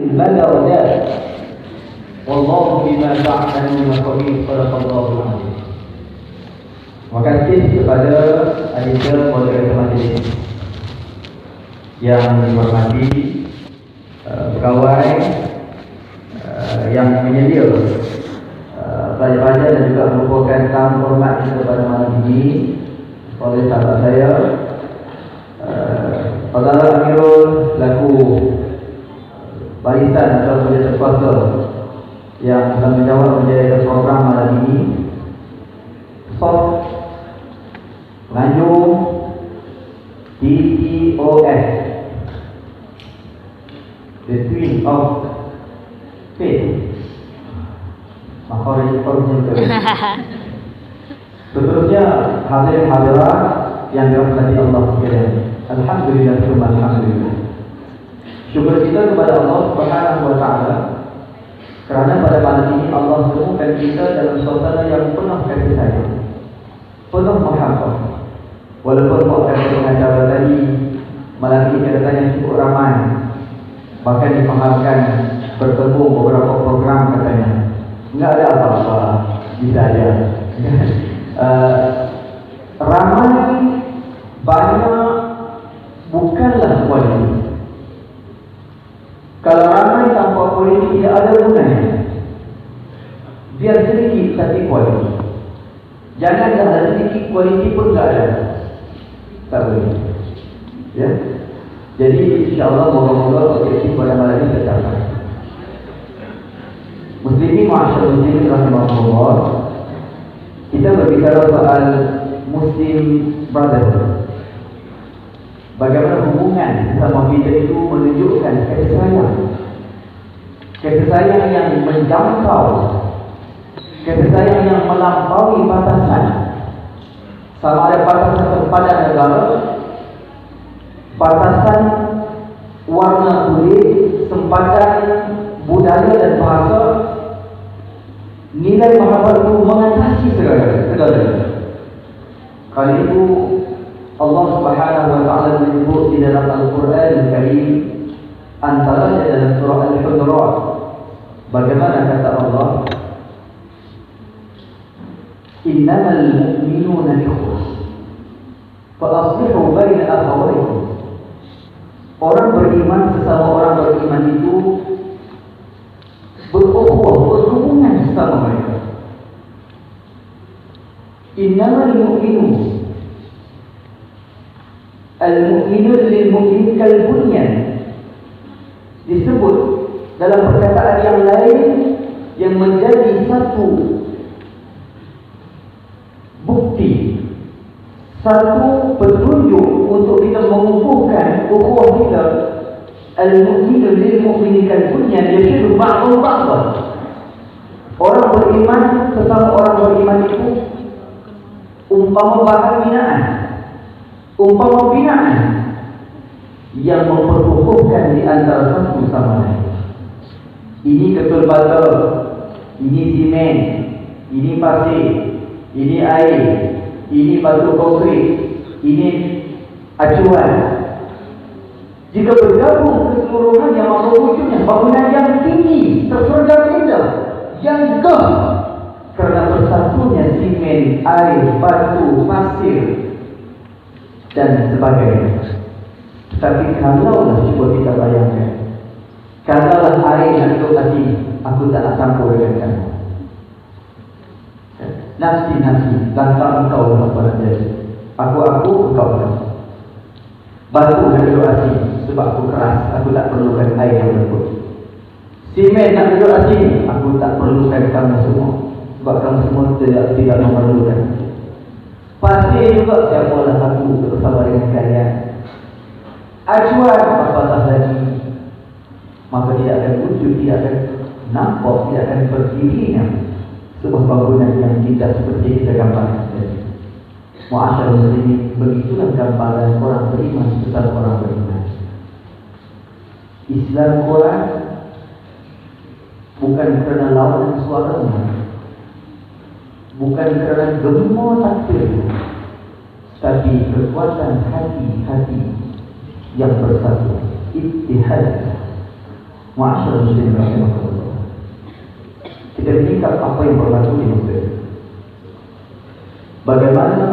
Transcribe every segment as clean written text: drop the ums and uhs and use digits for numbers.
البلغ والله بما تعملون خبير. Sadaqallahul azim. Terima kasih kepada adinda moderator majlis yang dihormati, pegawai yang menyedia pelajar-pelajar dan juga merupakan tamu hormat kita pada malam ini oleh sahabat saya Saudara Amirul selaku barisan atau penjajah kuasa yang akan menjawab menjadi program malam ini. Soft Penganjung TTOS, The Twin of Faith. Makhluk betul. Seterusnya hadirin hadirat yang dirahmati Allah sekalian. Alhamdulillah, alhamdulillah. Syukur kita kepada Allah Subhanahu wa taala kerana pada malam ini Allah temukan kita dalam suasana yang penuh kasih sayang, penuh mahabbah. Walaupun waktu pengacara tadi malam ini katanya cukup ramai, bahkan dipahamkan bertemu beberapa program katanya. Enggak ada apa-apa, bisa aja. Ramai banyak bukanlah kualiti. Kalau ramai tanpa kualiti tidak ada gunanya. Biar sedikit tapi kualiti. Jangan ada sedikit kualiti pun tak ada. Tak boleh. Ya. Jadi insya-Allah moga-moga objektif pada malam ini tercapai. Muslimin ma'asyar muslimin rahimahullah. Kita berbicara soal Muslim Brotherhood. Bagaimana hubungan sama kita itu menunjukkan kasih sayang. Kasih sayang yang menjangkau, kasih sayang yang melampaui batasan. Sama ada batasan sempadan negara, batasan warna kulit, sempadan budaya dan bahasa. Nilai mahabbah itu mengatasi segala-galanya. Kali itu Allah Subhanahu wa taala menyebut di dalam Al-Qur'an Al-Karim, antaranya dalam surah Al-Hujurat, bagaimana kata Allah, innamal mu'minuna ikhwah fa aslihu baina akhawaykum. Orang beriman, sesama orang beriman itu berukhuwah, berhubungan sesama mereka. Innamal mu'minun, al-mu'minun lil-mu'min kal-bunyan. Disebut dalam perkataan yang lain yang menjadi satu bukti, satu petunjuk untuk kita mengukuhkan ukhuwah kita. Al-mu'minu lil-mu'mini kal-bunyan yashuddu ba'dhum ba'dhan. Orang beriman sesama orang beriman itu umpama bahan binaan, umpama binaan yang memperkukuhkan di antara satu sama lain. Ini ketul bata, ini simen, ini pasir, ini air, ini batu konkrit, ini acuan. Jika bergabung keseluruhannya, maka wujudnya bangunan yang tinggi, terpindah, yang gagah, kerana bersatunya simen, air, batu, pasir dan sebagainya. Tapi kalaulah cuba kita bayangkan, kalaulah air dan hati, aku tak campur dengan kamu. Nafsi, lantak engkau lah pada jadi. Aku, engkau kamu. Batu nak duduk asing sebab aku keras, aku tak perlukan air yang lembut. Simen nak duduk asing, aku tak perlukan kamu semua sebab kamu semua tidak memerlukan. Pasir juga, siapalah aku bersama dengan kalian. Acuan apatah lagi, maka dia akan wujud, dia akan nampak, dia akan berdirinya sebuah bangunan yang tidak seperti kita gambarkan tadi. Mu'asyar muslimin, begitulah gambaran orang beriman besar orang beriman. Islam Quran bukan kerana lawanan suaranya, bukan kerana gemar takbir, tapi kekuatan hati-hati yang bersatu, ittihad. Ma'asyar muslim rahimahullah. Kita meningkat apa yang berlaku di Mesir. Bagaimana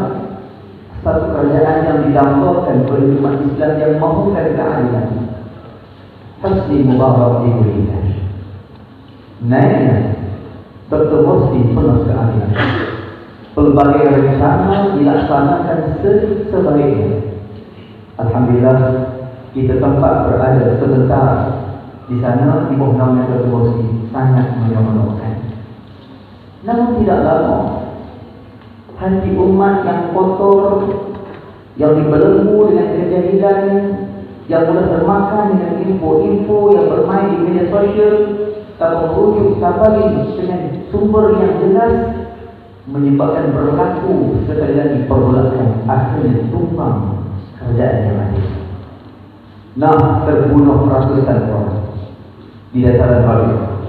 satu kerajaan yang didambakan oleh umat Islam yang mahukan keadilan. Husni Mubarak di Indonesia. Naiknya berterusi penuh keadilan. Pelbagai rencana dilaksanakan sebaiknya. Alhamdulillah, kita sempat berada sebentar di sana di bawah naungan berterusi sangat menyenangkan. Namun tidak lama, hati umat yang kotor, yang dibelenggu dengan kejahilan, yang mudah termakan dengan info-info yang bermain di media sosial, tanpa merujuk tabari dengan sumber yang jelas, menyebabkan berlaku sekali lagi pergolakan, akhirnya tumbang kerajaan yang ada. Nah, terbunuh ratusan orang di dataran bawah.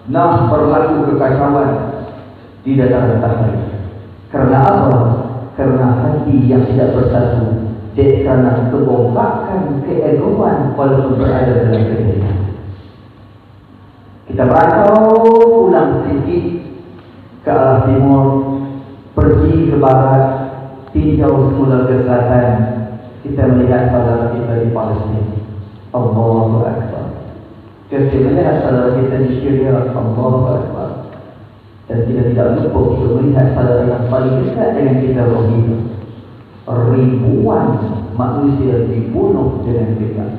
Nah, berlaku kekacauan di dataran Tahrir. Karena apa? Karena hati yang tidak bersatu, karena kebongkakan keegoan walaupun berada dalam kejadian. Kita merantau pulang sedikit ke arah timur, pergi ke barat, tinjau semula ke selatan. Kita melihat saudara kita di Palestin. Allahu Akbar. Kita melihat saudara kita di Syria. Allahu Akbar. Dan kita tidak lupa untuk melihat saudara yang paling dekat dengan kita, Rohingya. Ribuan manusia dibunuh dengan kejam.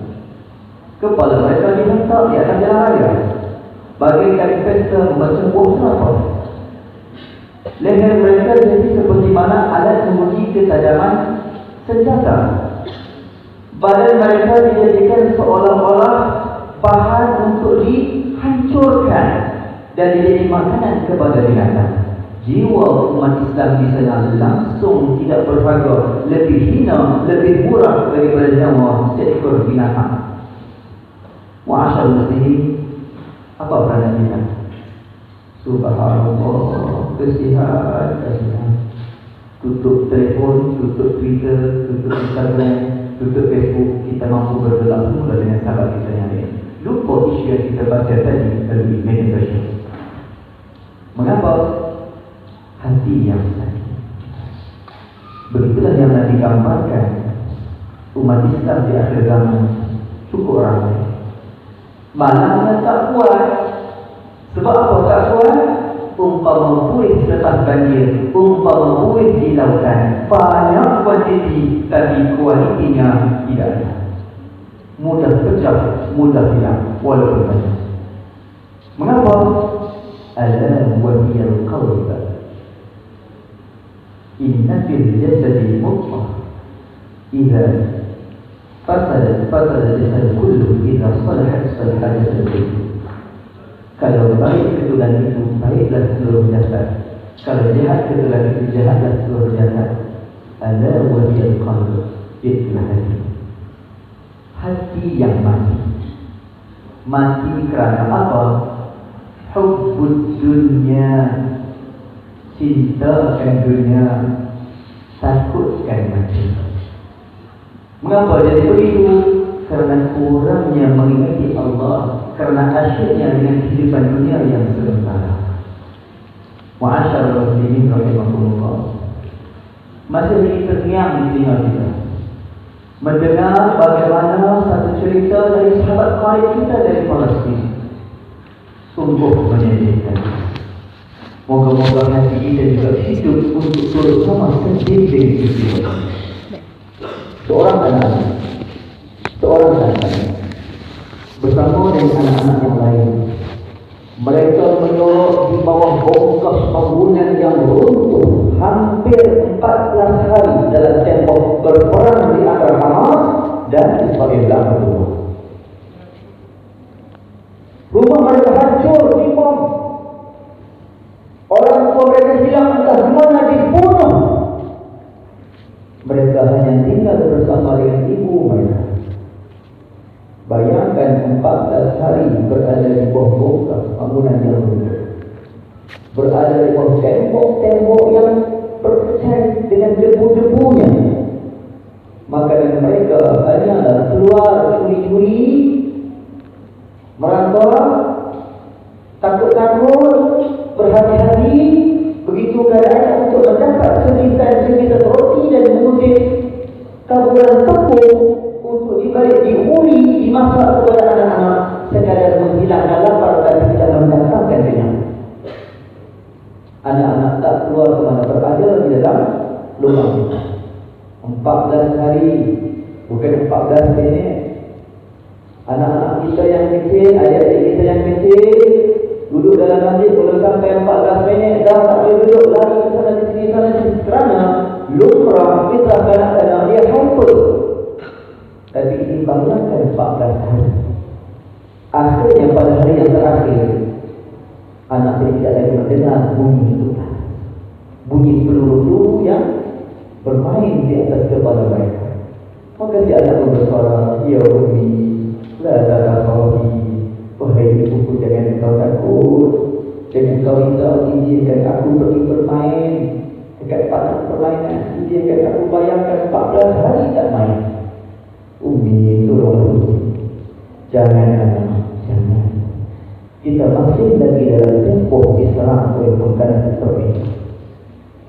Kepala mereka dihentak di atas jalan raya, bagaikan pesta bercembur serapa. Leher mereka jadi seperti mana alat menguji ketajaman senjata. Badan mereka dijadikan seolah-olah bahan untuk dihancurkan dan dijadi makanan kepada binatang. Jiwa umat Islam di sana langsung tidak berharga, lebih hina, lebih murah daripada nyawa seekor binatang. Ma'asyar muslimin, apa peranan kita? Subhanallah, kesihan. Tutup telefon, tutup Twitter, tutup Instagram, tutup Facebook. Kita mampu bergerak semula dengan sahabat kita yang lain. Lupa isu yang kita baca tadi melalui media sosial. Mengapa? Hati yang sakit. Begitulah yang Nabi gambarkan umat Islam di akhir zaman cukup ramai. Malangnya tak kuat. Sebab apa tak kuat? Umpama buih selepas banjir, umpama buih di lautan, banyak kuantiti tapi kualitinya tidak ada. Mudah pecah, mudah hilang walaupun banyak. Mengapa? Ala wahiyal qalb. Inna fil jasadi mudghah idza fasadat jasad kullu, idza salahat salahat jasad kullu. Kalau baik ketulan itu, baiklah seluruh jasad. Kalau jahat ketulan itu, jahatlah seluruh jasad. Ala wahiyal qalb, itulah hati. Hati yang mati. Mati kerana apa? Hubbud dunya, cintakan dunia, takutkan mati. Mengapa jadi begitu? Karena kurangnya mengingati Allah, karena asyiknya dengan kehidupan dunia yang sementara. Ma'asyar muslimin rahimahullah, masih lagi terdiam di telinga kita mendengar bagaimana satu cerita dari sahabat karib kita dari Palestin. Sungguh menyedihkan. Moga-moga hati kita juga hidup untuk turut sama sedih dengan peristiwa. Seorang anak bersama dengan anak-anak yang lain, mereka menyorok di bawah bongkah bangunan yang runtuh hampir 14 hari dalam tempoh berperang di antara Hamas dan Israel dalam rumah. Rumah mereka hancur, dibom. Orang tua mereka hilang entah di mana, dibunuh. Mereka hanya tinggal bersama dengan ibu mereka. Bayangkan 14 hari berada di bawah bongkah bangunan yang runtuh, berada di bawah tembok-tembok yang berpecah dengan debu-debunya. Makanan mereka hanyalah keluar curi-curi merantau, takut-takut, berhati-hati, begitu keadaan untuk mendapat sebitan roti dan mengutip taburan tepung untuk dibalik diuli, dimasak kepada anak-anak sekadar menghilangkan lapar dan tidak mendatangkan kenyang. Anak-anak tak keluar ke mana berada di dalam lubang. 14 hari, bukan 14 minit. Anak-anak kita yang kecil, adik-adik kita yang kecil duduk dalam masjid belum sampai 14 minit dah tak boleh duduk, lari ke sana di sini sana sini kerana lumrah fitrah kanak-kanak dia hyper. Tapi ini bayangkan 14 hari. Akhirnya pada hari yang terakhir, anak ini tidak lagi mendengar bunyi itu, bunyi peluru yang bermain di atas kepala mereka. Maka si anak pun bersuara, ya Umi, la takhafi, wahai ibuku, jangan kau takut, jangan kau risau, izinkan aku pergi bermain dekat padang permainan, izinkan aku bayangkan 14 hari tak main. Umi, tolong, jangan anak, jangan. Kita masih lagi dalam tempoh diserang oleh pengganas seperti ini.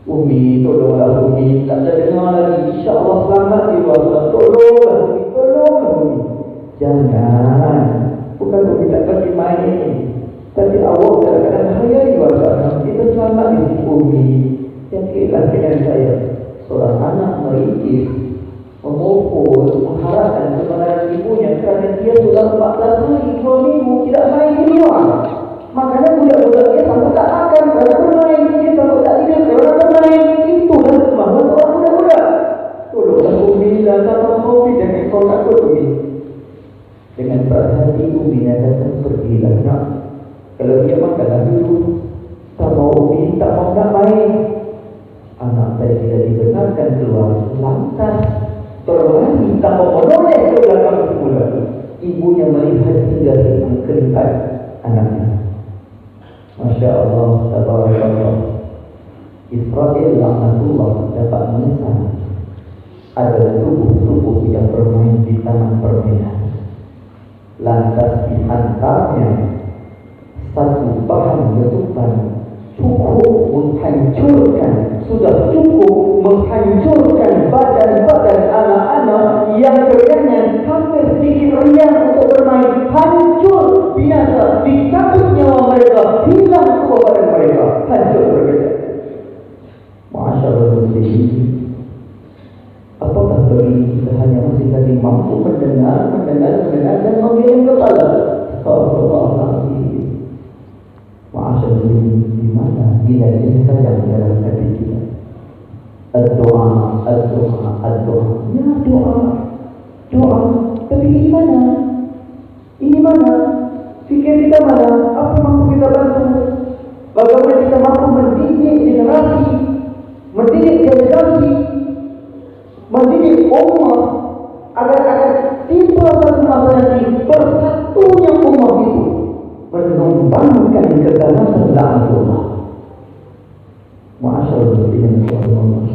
Umi, tolonglah Umi, tak ada dengar lagi, insyaAllah selamat di luar sana. Tolonglah Umi, tolonglah Umi. Jangan, bukan Umi tak pergi main, tapi awak kadang-kadang bahaya di luar sana. Kita selamat di sini Umi. Yakinlah dengan saya, seorang anak merintis, memukul, mengharapkan kebenaran ibunya kerana dia sudah 14 hari, 2 minggu tidak main di luar. Makanya budak-budak dia sampai tak makan kerana bermain, dia sampai tak tidur kerana bermain. Itulah semangat orang budak-budak. Tolonglah Umi, dan sama Umi, jangan kau takut Umi. Dengan berat hati Umi akan pergilah nak. Kalau dia makanlah dulu, tak mau Umi, tak mau nak main. Anak tadi tidak dibenarkan keluar, lantas berlari tanpa menoleh ke belakang semula. Ibunya melihat hingga mengkeriput anaknya. Masya Allah, tabarakallah. Israel laknatullah dapat menyesal adalah tubuh-tubuh yang bermain di taman permainan. Lantas dihantarnya satu bahan letupan cukup menghancurkan, sudah cukup menghancurkan badan-badan anak-anak yang kerennya hampir sedikit riang untuk bermain, hancur, binasa, dicabut nyawa mereka, hilang semua badan mereka, hancur berkejap. Masyaallah muslimin, apakah bagi kita hanya masih lagi mampu mendengar dan menggeleng kepala? Astagfirullahaladzim. Masyaallah muslimin, di mana bila ini saja dalam hati kita? Doa. Ya doa. Tapi ini mana? Fikir kita mana? Apa mampu kita bantu? Bagaimana kita mampu mendidik generasi, mendidik generasi, mendidik umat agar tiba satu masa nanti bersatunya umat itu menumbangkan keganasan dalam Allah. Masyaallah muslimin Allah.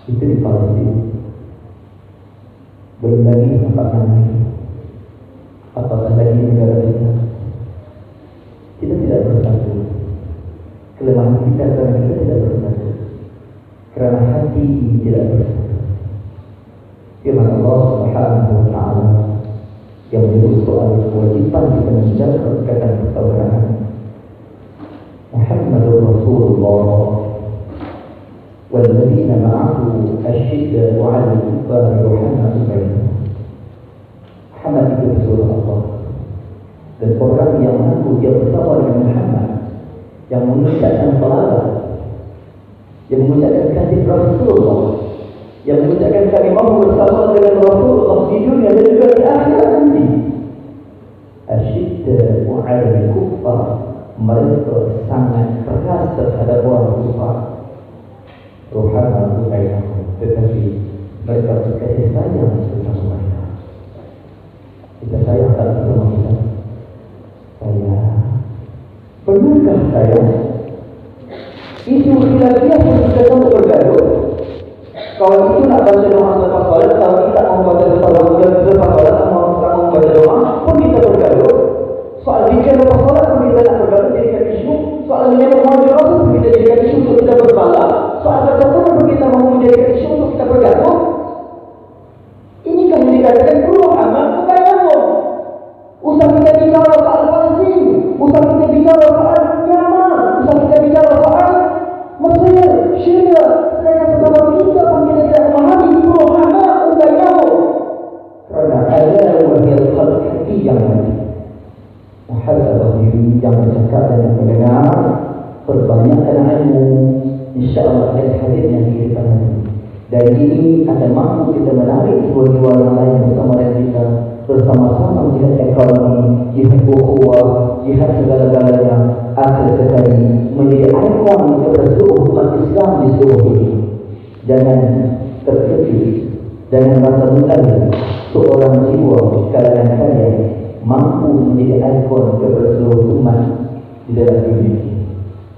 Itu di Palestina. Belum lagi tempat lain. Apakah lagi negara kita? Kita tidak bersatu. Kelemahan kita kerana kita tidak bersatu. Kerana hati ini tidak bersatu. Firman Allah Subhanahu wa taala yang menyebut soal kewajiban kita menjaga ikatan persaudaraan. Muhammadur Rasulullah walladzina ma'ahu asyidda'u 'alal kuffari ruhamaa'u bainahum. Muhammad itu Rasulullah Allah, dan orang yang mengaku dia bersama dengan Muhammad, yang mengucapkan salawat, yang mengucapkan kasih Rasulullah, yang mengucapkan kalimah bersama dengan Rasulullah di dunia dan juga di akhirat nanti. Asyidda'u 'alal kuffar, mereka sangat keras terhadap orang kufar. Ruhamaa'u bainahum, tetapi mereka berkasih sayang sesama mereka. Kita sayang tak sama kita? Sayang. Benarkah sayang? Isu khilafiyah yang kita tahu bergaduh. Kalau itu nak baca doa selepas salat, kalau kita mau baca selepas salat, mau baca doa pun kita bergaduh. fikir lepas solat pun kita nak bergaduh jadikan isu. Soal menyebut Muhammad Rasul pun kita jadikan isu untuk kita berbala. Soal baca Quran pun kita mahu menjadikan isu untuk kita bergaduh. Ini kan yang dikatakan perlu amal bukan nyambung. Usah kita bicara soal Palestin, usah kita bicara soal Myanmar, usah kita bicara soal Mesir, Syria. Sedangkan sebab kita pun kita tidak memahami perlu amal bukan nyambung. Kerana ada wahai khalq yang muhasabah diri yang bercakap dan mendengar, perbanyakkan ilmu, insya-Allah akan hadirnya kehidupan ini. Dan ini akan mampu kita menarik jiwa-jiwa yang lain bersama dengan kita, bersama-sama jihad ekonomi, jihad ukhuwah, jihad segala-galanya akan sekali menjadi ikon kepada seluruh umat Islam di seluruh dunia. Jangan terkejut, jangan rasa mengkali seorang jiwa kalangan kalian mampu menjadi ikon kepada seluruh umat di dalam dunia.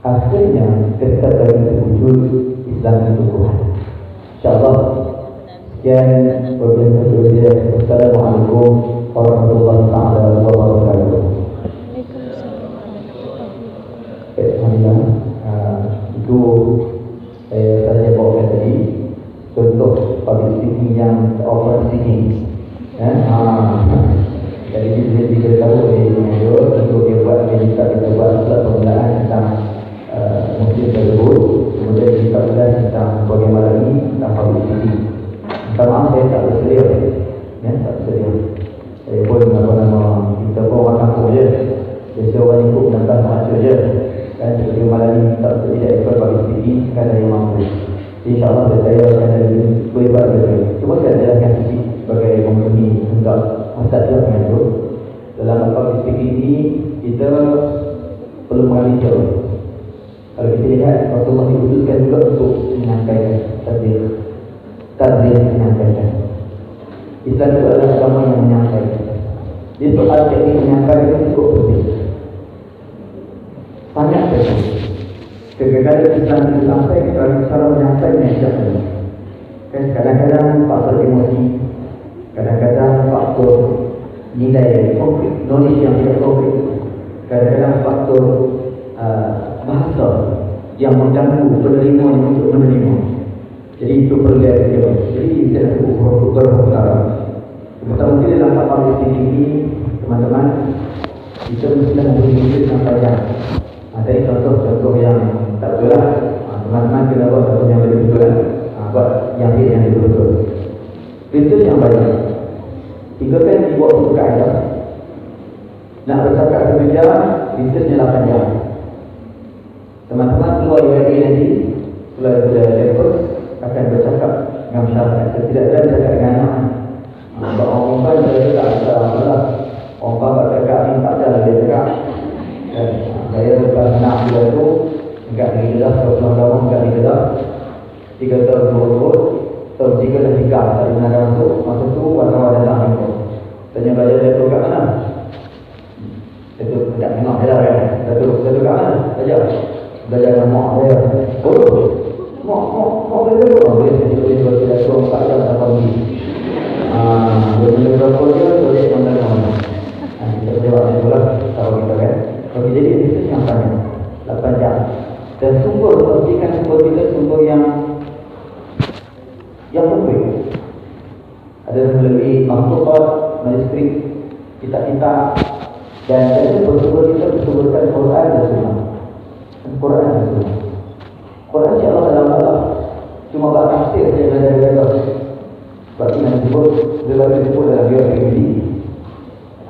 Akhirnya ketika terwujud Islam itu Tuhan. InsyaAllah sekian wabillahi. Wassalamualaikum warahmatullahi wabarakatuh. Alhamdulillah. Itu saya bawakan tadi contoh public speaking yang open speaking. Jadi dia diberitahu oleh manager untuk dia buat, dia minta kita buat permulaan tentang muslim tersebut. Kemudian kita belajar tentang bagaimana ini tentang public speaking. Minta maaf saya tak bersedia, tak bersedia. Saya pun kita pun orang kampung je. Biasa orang ikut menentang sahaja je. Kan seperti malam ini tak tidak ikut public speaking, kan ada yang mampu. InsyaAllah saya akan ada boleh buat lebih. Cuba saya jelaskan sikit sebagai memenuhi hendak Ustaz juga mengatur. Dalam public speaking ini kita perlu mengambil jauh. Kalau kita lihat Rasulullah diutuskan juga untuk menyampaikan takdir menyampaikan. Islam itu adalah agama yang menyampaikan. Jadi soal teknik menyampaikan itu cukup penting. Sangat penting. Kegagalan Islam itu sampai cara menyampaikan yang tidak. Kan kadang-kadang faktor emosi, kadang-kadang faktor nilai konkret, knowledge yang tidak konkret, kadang-kadang faktor bahasa yang mengganggu penerima untuk menerima. Jadi itu perlu dia. Jadi kita nak sebut berperkara. Pertama kali dalam public speaking ini, teman-teman, kita mesti mempunyai sampaian. Ada contoh-contoh yang tak betul lah. Teman-teman kena buat contoh yang lebih betul lah. Buat yang lebih betul. Research yang banyak. 3 pen dibuat untuk kaedah. Nak bercakap 7 jam, researchnya 8 jam. Teman-teman keluar UAE nanti, keluar dari level, akan bercakap dengan masyarakat. Tidak ada bercakap dengan anak. Sebab orang perempuan dia tak ada lah. Orang perempuan bercakap ni tak ada lah dia cakap. Saya lepas nak dia tu, enggak lagi dah, 20 tahun enggak lagi dah. 3 tahun turut-turut, tahun 3 dah nikah, tak ada nak masuk. Masa tu wartawan datang ni. Tanya belajar dia tu kat mana? Itu tak memang dia dah kan. Satu kat mana? Belajar dengan mak dia. Mak dia tu. Boleh saya belajar tu 4 jam tak pagi. Dia benda berapa dia, boleh mana-mana. Kita jawab dia pula, tahu kita kan. Okey, jadi itu yang tanya 8 jam. Dan sumber, pastikan sumber kita sumber yang penting. Ada melalui maktubat, manuskrip, kitab-kitab, dan itu bersumber kita bersumberkan Quran dan Sunnah. Quran dan Sunnah. Quran insya-Allah dalam Allah. Cuma bab tafsir saya belajar. Sebab ini yang disebut dalam biografi ini.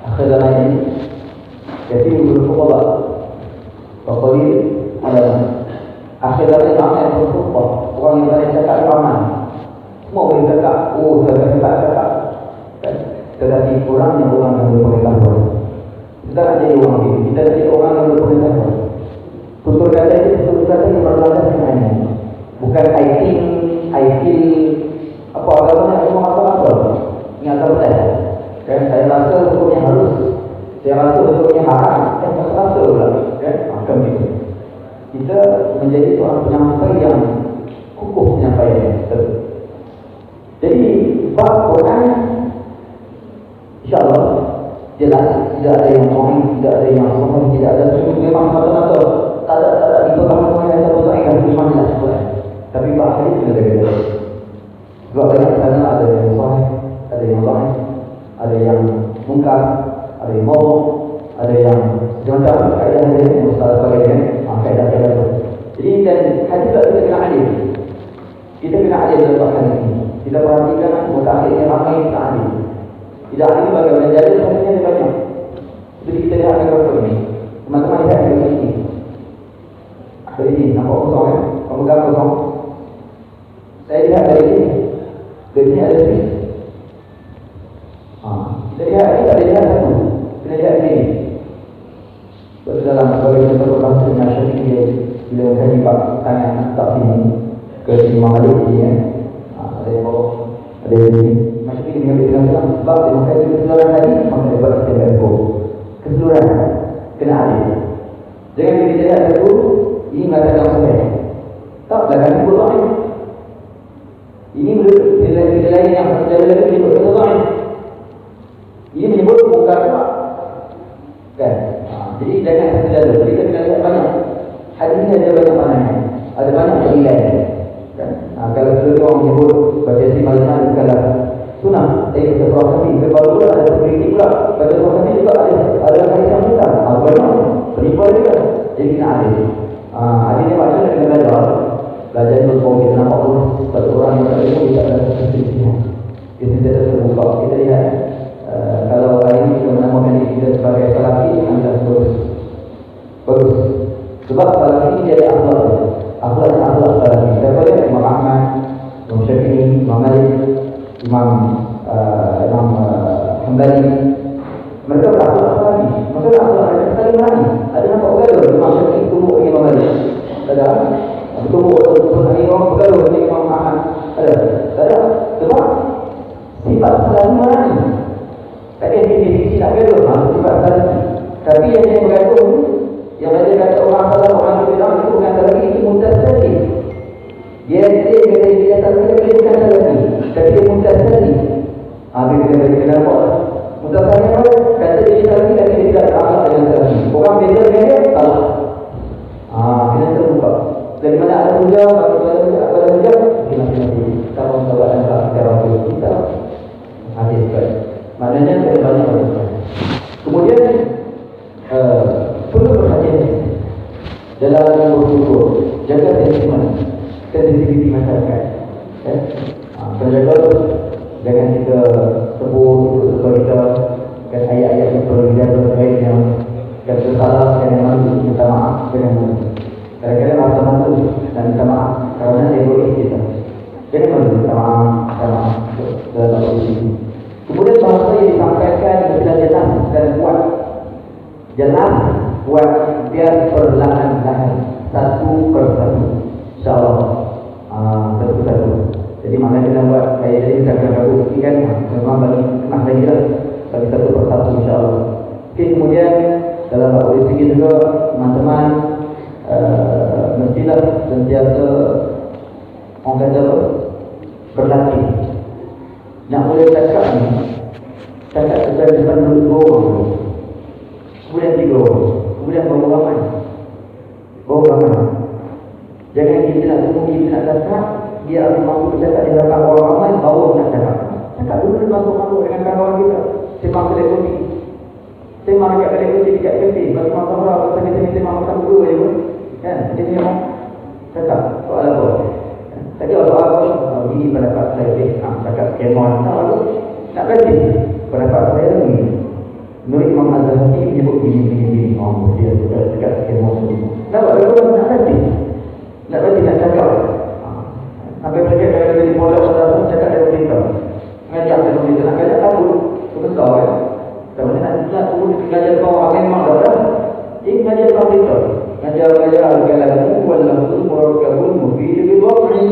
Akhir zaman ini jadi berfuqaha. Pokoknya ada akhir zaman yang berfuqaha. Orang yang boleh cakap aman. Semua boleh cakap. Saya cakap. Tetapi kurangnya orang yang berpengetahuan. Kita nak jadi orang ini. Kita nak jadi orang yang berpengetahuan. Tutur kata yang berlandaskan ilmu. Bukan I feel apa agama yang cuma asal-asal. Ini asal betul. Kan saya rasa hukumnya harus. Saya rasa hukumnya haram. Tak rasa pula. Kan? Macam itu. Kita menjadi seorang penyampai yang kukuh penyampaiannya. Jadi bab Quran insya-Allah jelas, tidak ada yang sahih, tidak ada yang sahih, tidak ada sungguh memang mata-mata tak ada di bawah semua yang satu sahih dan memang jelas Quran. Tapi Pak Hadis sudah beda. Sebab banyak sana ada yang sahih, ada yang sahih, ada yang mungkar, ada yang mau, ada yang macam kaidah dia mustahil sebagainya, kaidah. Jadi dan hadis kita kena adil. Kita kena adil dalam bab ini. Kita perhatikan mutakhirnya ramai tak adil. Tidak adil bagaimana jadi sebenarnya dia banyak. Jadi kita lihat gambar ini. Teman-teman lihat gambar ini. Dari sini nampak kosong ya. Pemegang kosong. Saya lihat dari sini. Dari sini ada sini. Kita lihat ini tak lihat satu. Kita lihat sini. Dalam bagaimana terlalu dengan syariah bila saya bab tangan tak sini ke Imam Malik ni ya. Ada yang bawa, ada yang ini. Macam ini dengan Islam sebab dia mengkaji keseluruhan tadi maka dia buat sistem FO. Keseluruhan kena adil. Jangan kita lihat satu ini mengatakan sampai. Tak belakang itu lain. Ini menurut lain yang ada lagi menyebut kata lain. Ini menyebut mungkar kan. Jadi jangan satu jalur. Kita kena lihat banyak. Hadis ini ada banyak maknanya. Ada banyak penilaian. Kan? Kalau seluruh orang menyebut baca si malam kalau sunnah, baca surah kami. Kalau pula ada kritik pula baca surah kami juga ada hadis yang benar. Banyak penipu juga. Jadi kena adil. Adilnya maksudnya kena belajar itu kalau kita nampak pun satu orang yang tak ilmu kita ada kesempatan. Kita tidak terbuka. Kita lihat kalau hari ini kita menamakan diri kita sebagai salafi, adalah bagus. Sebab salafi ini dia ada akhlak salafi. Siapa dia? Imam Ahmad, Imam Syafi'i, Imam Malik, Imam Hanbali. Mereka berakhlak salafi. Mereka berakhlak saling berani. Ada nampak bergaduh Imam Syafi'i tumbuk dengan Imam Malik. Ada tumbuk dengan Imam bergaduh dengan Imam Ahmad. Ada. Sebab sifat salafi berani. Tadi yang sisi nak bergaduh, sifat salafi. Tapi yang bergaduh yang ada kata orang salah, orang bilang itu bukan salafi, itu muntasari. Dia kata dia salafi, dia bukan salafi, tapi dia muntasari. Habis kita kenapa? Muntasari apa? Kata dia salafi, tapi dia tidak berakhlak dengan salafi. Orang beza dengan dia, salah. Kena terbuka. Dari mana ada hujah, apa ada hujah? Nanti kalau dan cara kita hadis baik. Maknanya ada banyak orang. Kemudian perlu perhatian dalam bersyukur, jaga sensitiviti masyarakat. Penjaga jangan kita sebut kita kan ayat-ayat yang perlu dilihat sebaiknya. Kalau salah jangan malu, minta maaf jangan malu. Kadang-kadang rasa malu dan minta maaf kerana egois kita. Jangan malu, minta maaf dalam posisi. Kemudian bahasa yang disampaikan adalah jelas dan kuat. Jelas, kuat, biar perlahan-lahan satu persatu. InsyaAllah satu-satu. Jadi mana kita buat saya jadi kita akan bukti kan memang bagi kenal lagi lah bagi satu persatu insyaAllah. Okay, kemudian dalam bab politik juga teman-teman mestilah sentiasa orang kata berlatih. Nak boleh cakap ni, cakap secara depan dulu 2 orang, kemudian 3 orang, kemudian bawa ramai. Jangan kita nak tunggu kita nak cakap, dia harus mampu bercakap di belakang orang ramai, baru nak cakap. Cakap dulu masuk-masuk dengan kawan kita, sembang kedai kopi. Sembang dekat kedai kopi dekat kafe, bagi makan orang, pasal sembang makan dulu je pun. Kan, jadi memang cakap, soal apa? Tadi soal apa? Ini pendapat saya, cakap skemon. Nak berhenti, pendapat saya ni. Menurut Imam Az-Zahabi menyebut gini. Dia sudah cakap skemon. Nampak betul nak berhenti? Nak berhenti nak cakap. Sampai mereka kalau di pondok pun cakap dengan kita. Ngajak dengan kita, nak ngajak takut. Itu besar kan? Kalau nak turun ngajar kau memang dah. Ini ngajar kau kita. Ngajar al-kalam wal-lafzu murakabun mufid bil waqi.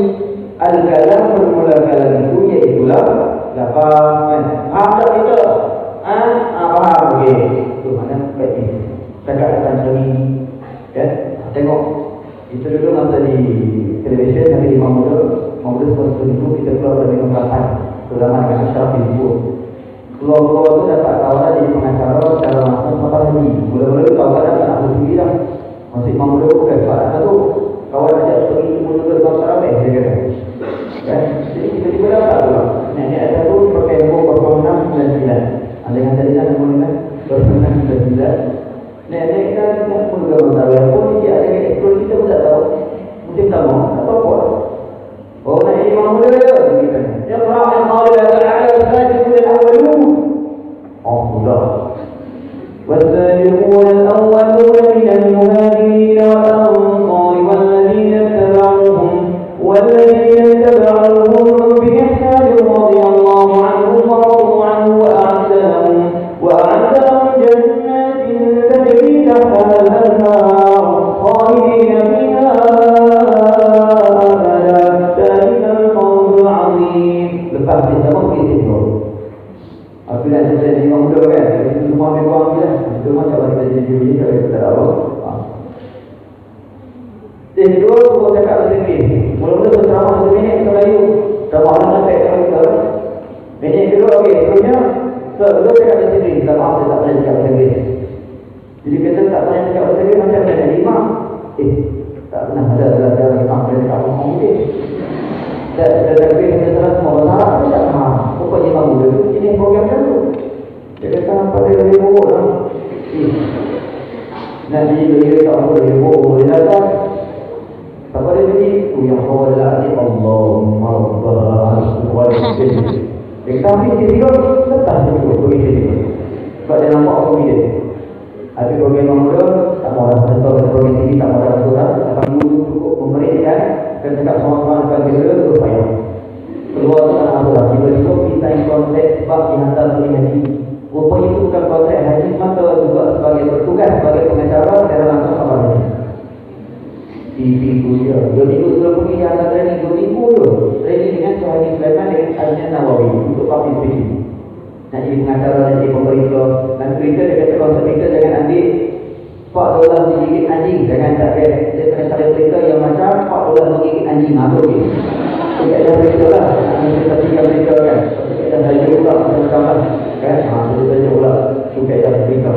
Al-kalam bermula-kalam itu iaitu lafaz. Tak kita. Faham okey. Itu mana praktis. Cakap tentang seni. Ya, tengok. Itu dulu masa di televisyen tapi di Mahmud seperti itu kita keluar dari pembahasan terutama dengan Ashraf bin Zubair. Keluar-keluar tu dapat tawaran jadi pengacara secara langsung sampai haji. Mula-mula tu kawan dah tak nak berhenti dah. Masih Imam Muda bukan sebab nak tu kawan ajak pergi ke Muda ke Bangsa Rabeh, dia kata. Kan? Jadi tiba-tiba dapat tu lah. Nenek ada tu pakai nombor 0699. Ada yang tadi nak nombor ni kan? 0699. Nenek kan nak Muda ke Bangsa Rabeh. Pun dia ada yang explore kita pun tak tahu. Mungkin tak mahu, tak tahu apa. Oh, nak Imam Muda dia. Iqra' al-qawla ta'ala al-sajid al-awwalun. Oh, sudah. والسابقون الأولون من المهاجرين والأنصار والذين اتبعوهم بإحسان رضي الله عنهم ورضوا عنه وأعد لهم جنات تجري تحتها الأنهار خالدين فيها أبدا ذلك الفوز العظيم. Lepas kita mungkin itu. Apabila kita jadi Imam Muda kan, itu semua memang dia. Itu macam kita jadi juri kalau kita tahu. Jadi dua aku cakap macam ni. Mula-mula berceramah 1 minit Melayu. Ceramah orang sampai ke kita. Minit kedua okey, seterusnya dua cakap macam ni. Kita maaf saya tak boleh cakap macam ni. Jadi kita tak boleh cakap macam ni macam mana jadi imam. Tak pernah ada belajar imam boleh cakap macam ni. Dan takbir kita telah semua bahasa tak faham. Pokoknya Imam Muda ini program dulu. Dia kata apa dia boleh buruk lah. Nanti dia tak boleh buruk boleh datang. Tak boleh jadi itu yang kau adalah Allahumma rabbana wal-jinn. Dia kata habis dia tidur lepas dia tidur. Sebab dia nampak aku dia. Ada program Imam Muda tak mahu orang sentuh program ini tak mahu orang surah. Tapi guru cukup memberikan dan cakap sama-sama depan kita terus payah. Keluar tu tak mahu lah. Tiba-tiba kita konteks sebab dihantar oleh haji. Rupanya itu bukan konteks haji semata juga sebagai bertugas sebagai pengacara secara langsung kabar haji. TV tu dia. 2 minggu sebelum pergi dia hantar training 2 minggu tu. Training dengan Syahid Sulaiman dengan Al-Jannah Nawawi untuk public speaking. Nak jadi pengacara, nak jadi pemerintah. Dan cerita dia kata konsep kita jangan ambil $4 menggigit anjing. Jangan tak dia kena cari cerita yang macam $4 menggigit anjing. Apa okey? Kita dah cerita lah. Kita tinggal cerita kan. Kita dah saja pula macam kawan. Kan? Kita saja pula. Kita dah cerita.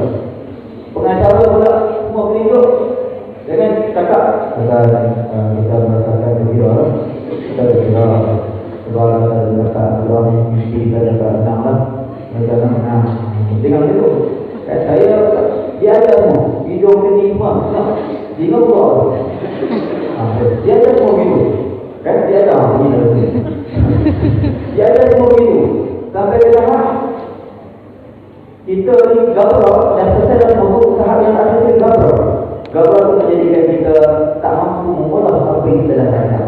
Pengacara pula semua pelindung. Jangan cakap. Kita merasakan gembira. Kita gembira. Sebab kita mimpi kita dapat menang lah. Kita menang. Tinggal itu. Kan saya dia ada semua. Hidung ke lima. Lima puluh. Dia ada semua hidup. Kan dia ada. Dia ada semua hidup. Sampai ke tahap kita ni gabra dan selesai dalam membuat tahap yang ada di gabra. Gabra itu menjadikan kita tak mampu mengolah apa yang kita dah kata.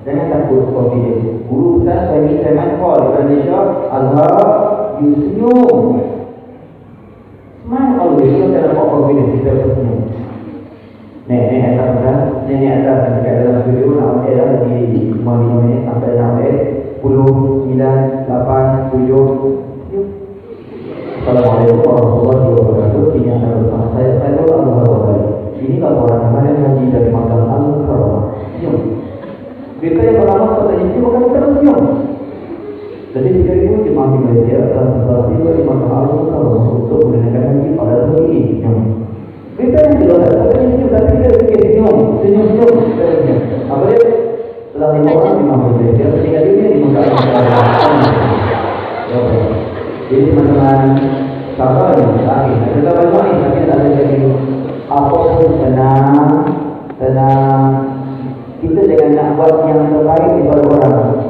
Jangan takut confidence. Guru besar saya mancall di Malaysia, Azhar, you senyum. Smile always. Kita tak dapat confidence, kita tersenyum. Nenek atas kan, nenek atas dekat dalam video nak ambil lah di 5 minit sampai 6 minit. 10, 9, 8, 7. Assalamualaikum warahmatullahi wabarakatuh. Ini akan bersama saya Abu Bakar. Ini laporan kemarin haji dari Makam Al-Mukarramah. Senyum. Berita yang pertama katanya itu bukan kita senyum. Jadi 3,000 jemaah di Malaysia telah bersaksi dari Makam Al-Mukarramah untuk menunaikan haji pada tahun ini. Senyum. Berita yang kedua katanya senyum, tapi kita fikir senyum. Senyum. Apa dia? Setelah 5 orang jemaah di Malaysia, ketika dunia di Makam Al-Mukarramah. Jadi teman-teman sabar ni, kita banyak ni, tapi tak ada lagi. Apa pun tenang. Kita jangan nak buat yang terbaik daripada orang.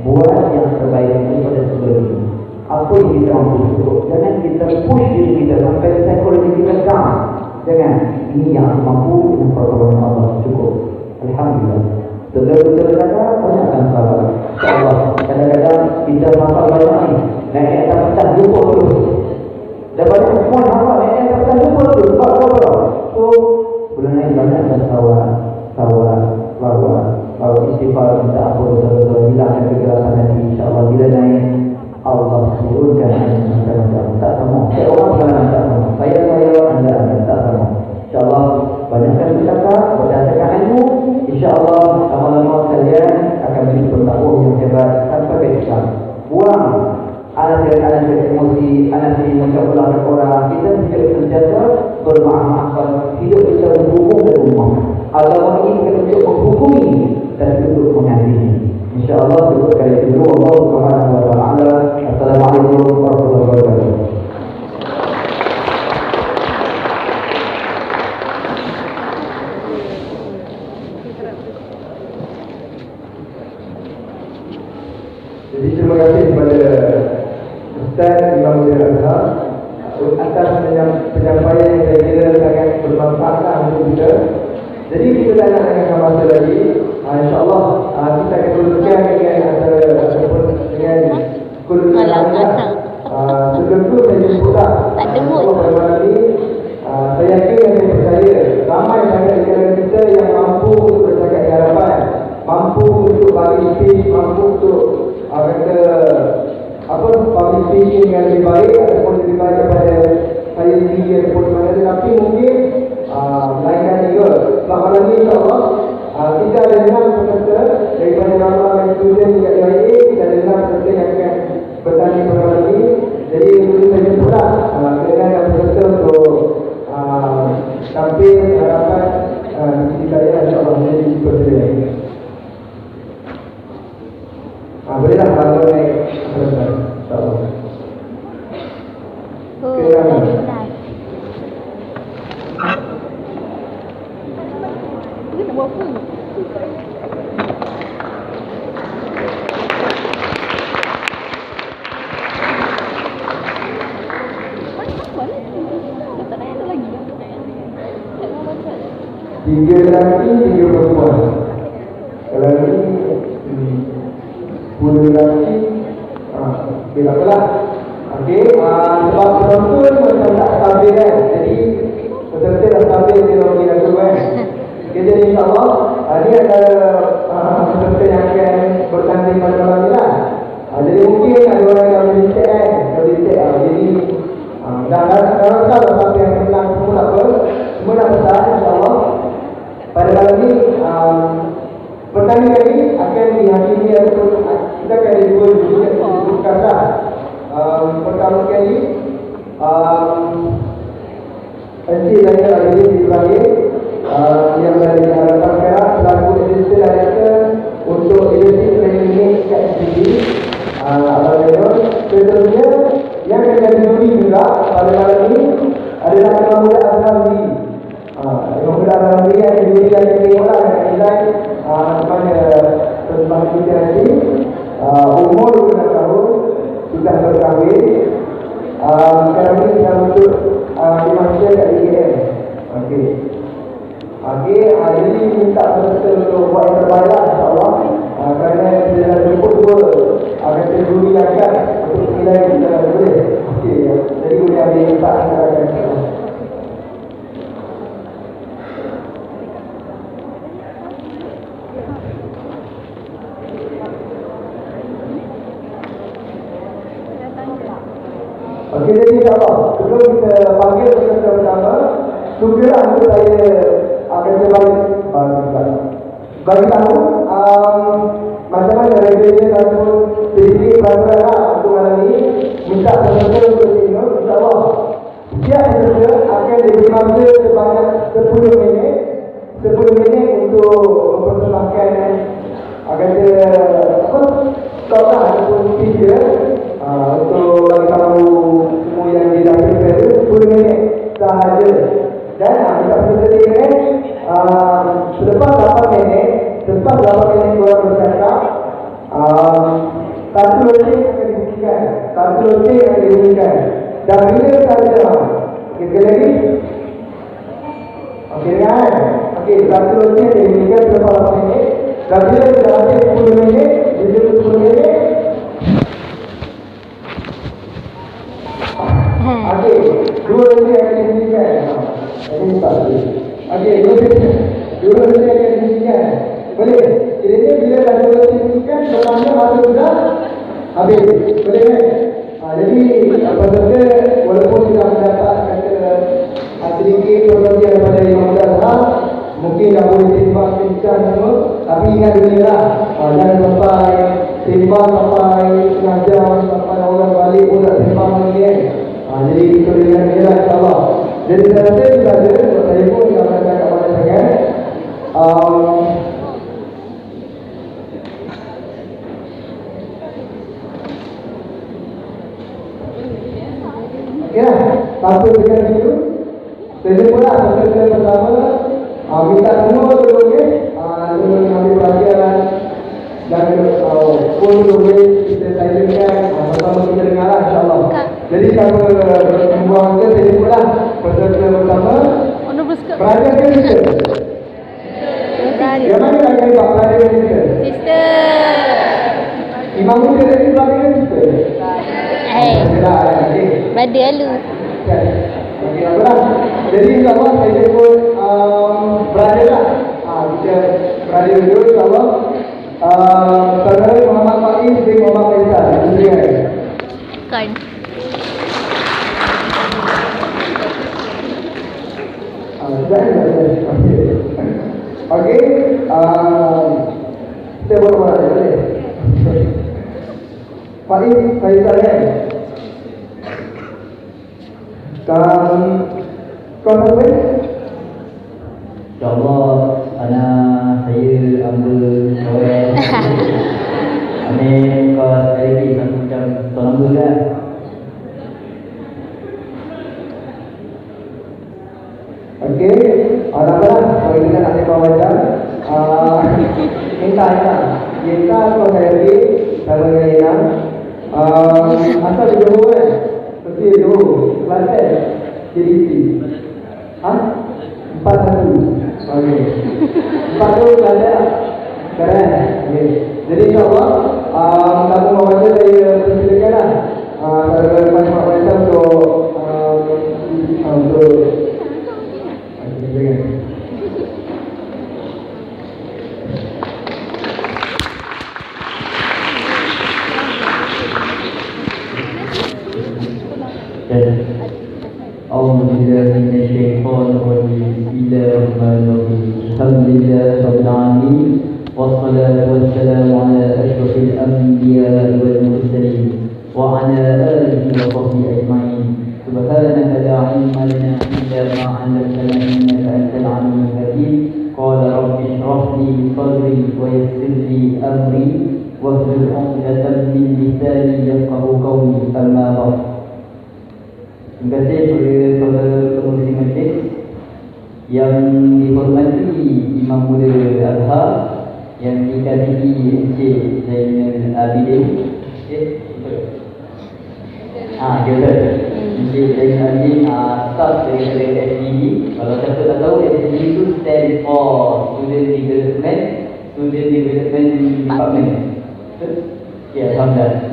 Buat yang terbaik daripada sebelum. Apa yang kita mampu. Jangan kita push diri kita sampai psikologi kita down. Jangan. Ini yang mampu dengan pertolongan Allah. Cukup. Alhamdulillah. Sebelum kita berkata, banyakkan sabar. InsyaAllah. Kadang-kadang kita masak banyak ni. Naik atas pecah lupa terus. Dan banyak semua hafal naik atas pecah lupa terus. Sebab apa? So, bulan lain banyakkan Lawa istighfar, minta ampun dosa-dosa, hilangkan kegelapan hati. InsyaAllah bila naik Allah turunkan macam-macam. Tak sama. Saya orang pengalaman tak sama. Saya anda tak sama. InsyaAllah banyakkan bercakap, berdasarkan ilmu. InsyaAllah lama-lama kalian akan menjadi pentakwah yang hebat tanpa kesan. Buang alat emosi, memaafkan, hidup kita berhubung dan rumah. Agama ini bukan untuk menghukumi, tapi untuk mengasihi. InsyaAllah cukup kali itu dulu. Allah Subhanahu wa ta'ala. Assalamualaikum warahmatullahi wabarakatuh. Jadi terima kasih kepada Ustaz Imam Muhammad Azhar atas penyampaian yang saya kira sangat bermanfaat untuk kita. Jadi kita tak nak dengan masa lagi. InsyaAllah kita akan teruskan dengan dengan kuliah Al-Azhar. Sebelum itu saya jemputlah pada malam ini. Saya yakin dan saya percaya ramai sangat di kalangan kita yang mampu untuk bercakap di hadapan, mampu untuk bagi speech, mampu untuk public speaking yang lebih baik ataupun lebih baik daripada saya sendiri ataupun mana, tetapi mungkin melainkan juga. Selamat lagi insyaAllah kita ada 6 peserta daripada ramai student yang lain. Kita ada 6 peserta yang akan bertanding pada malam ini. Jadi untuk saya jemputlah dengan peserta untuk tampil harapan kita insyaAllah menjadi peserta lagi. Bolehlah kalau naik selesai. InsyaAllah. Ini buat apa? Tiga lelaki, 3 perempuan. Kalau ini 10 lelaki. Okey, tak apalah. Okey, sebab penonton macam tak stabil kan. Jadi peserta dah stabil dia bagi lagu kan. Okey, jadi insyaAllah ni adalah peserta yang akan bertanding pada malam ni lah. Jadi mungkin ada orang yang boleh cek kan. Boleh cek jadi dah rasa dah sampai yang menang semua tak apa. Semua dah besar insyaAllah. Pada malam ni pertandingan ini akan dihakimi ataupun kita akan ada 2 juri yang disebutkan dah. Pertama sekali Encik Zainal Abidin Ibrahim yang berada di hadapan sekarang selaku assistant director untuk leadership training unit KSPB Abang Zainal. Seterusnya yang akan jadi juri juga pada malam ini adalah Imam Muhammad Azhar. Imam Muhammad Azhar yang juri yang akan tengoklah yang akan nilai kepada persembahan kita nanti. Umur 26 tahun, sudah berkahwin. Sekarang ini sedang untuk dimaksud kat IKM. Okey. Jadi minta peserta untuk buat yang terbaik lah insyaAllah. Kerana kita dah jemput dua kategori akan untuk nilai kita boleh. Okey. Jadi boleh ambil minta insyaAllah. Okey, jadi insyaAllah sebelum kita panggil peserta pertama, sukalah untuk saya akan bagi tahu macam mana regulation ataupun sedikit peraturan lah untuk malam ini. Minta peserta untuk tengok insyaAllah setiap peserta akan diberi masa sebanyak 10 minit untuk mempersembahkan stop lah ataupun speech dia untuk bagi tahu semua yang dilakukan itu 10 minit sahaja. Dan kita peserta ni selepas 8 minit korang bercakap, satu loceng akan diberikan. Dan bila sahaja sekali lagi. Okey kan? Okey, satu loceng akan diberikan selepas 8 minit. Dan bila sudah habis 10 minit, bila 10 minit okey, 2 loceng akan diberikan. Ini tak boleh. Okey, 2 loceng akan diberikan. Boleh? Kiranya bila dah 2 loceng diberikan, setelahnya masa sudah habis. Boleh kan? Jadi peserta walaupun sudah mendapat sedikit promosi daripada Imam Azhar, mungkin dah boleh sembang bincang semua, tapi ingat dunia lah, jangan sampai sembang sampai setengah jam, sampai orang balik pun tak sembang lagi kan. Jadi kita boleh ingat dunia lah insyaAllah. Jadi saya rasa itu saja untuk saya pun yang akan cakap banyak sangat. Okey lah, sampai dengan itu. Saya jumpa lah sesi pertama. Minta semua dulu okey. Ambil perhatian dan pun boleh kita silentkan sama-sama kita dengar lah insyaAllah. Jadi sama membuang masa saya jumpa lah peserta pertama. Peraja ke sister? Yang mana nak kali peraja ke sister? Sister. Imam muda tadi peraja ke sister? Brother Alu. Okey, apa lah. Jadi insyaAllah saya jemput peraja lah. Kita peraja dulu insyaAllah. Saudara Muhammad Faiz bin Muhammad Faisal. Kan. Okey, kita boleh boleh. Faiz Faisal kan? Kau tahu InsyaAllah anak saya ambil soal Amin kau sekali lagi satu macam tuan ambil kan. Okey, orang-orang kalau kita nak lepas macam minta kau saya lagi sama dengan asal di Johor kan? Seperti Johor, Kelantan, JDC. 4-1. Okey. 4-2 ada. Keren. Okey. Jadi insyaAllah kamu mau baca saya persilakanlah. Saya macam macam untuk Alhamdulillah Rabbil Alamin. Wassalatu wassalamu ala ashrafil anbiya wal mursalin wa ala alihi wa sahbihi ajma'in. Subhanaka la ilma lana illa ma 'allamtana innaka antal 'alimul hakim. Qala rabbi ishrah li sadri wa yassir li amri wahlul 'uqdatam min lisani yafqahu qawli. Amma ba'd. Terima kasih kepada saudara pengurusi majlis yang dihormati Imam Muda Al-Azhar, yang dikasihi Encik Zainal Abidin. Kita Encik Zainal Abidin, staff daripada SDD. Kalau siapa tak tahu, SDD itu stand for Student Development Department. Ya, alhamdulillah.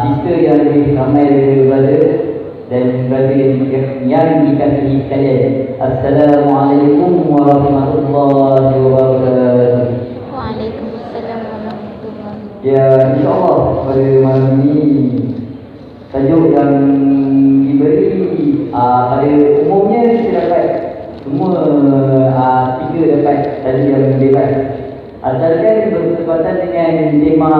Sister yang lebih ramai daripada dan bagi yang dikasihi sekalian, Assalamualaikum warahmatullahi wabarakatuh. Waalaikumsalam warahmatullahi wabarakatuh. Ya, insyaAllah pada malam ini tajuk yang diberi pada umumnya kita dapat semua tiga dapat tadi yang bebas, asalkan bertepatan dengan tema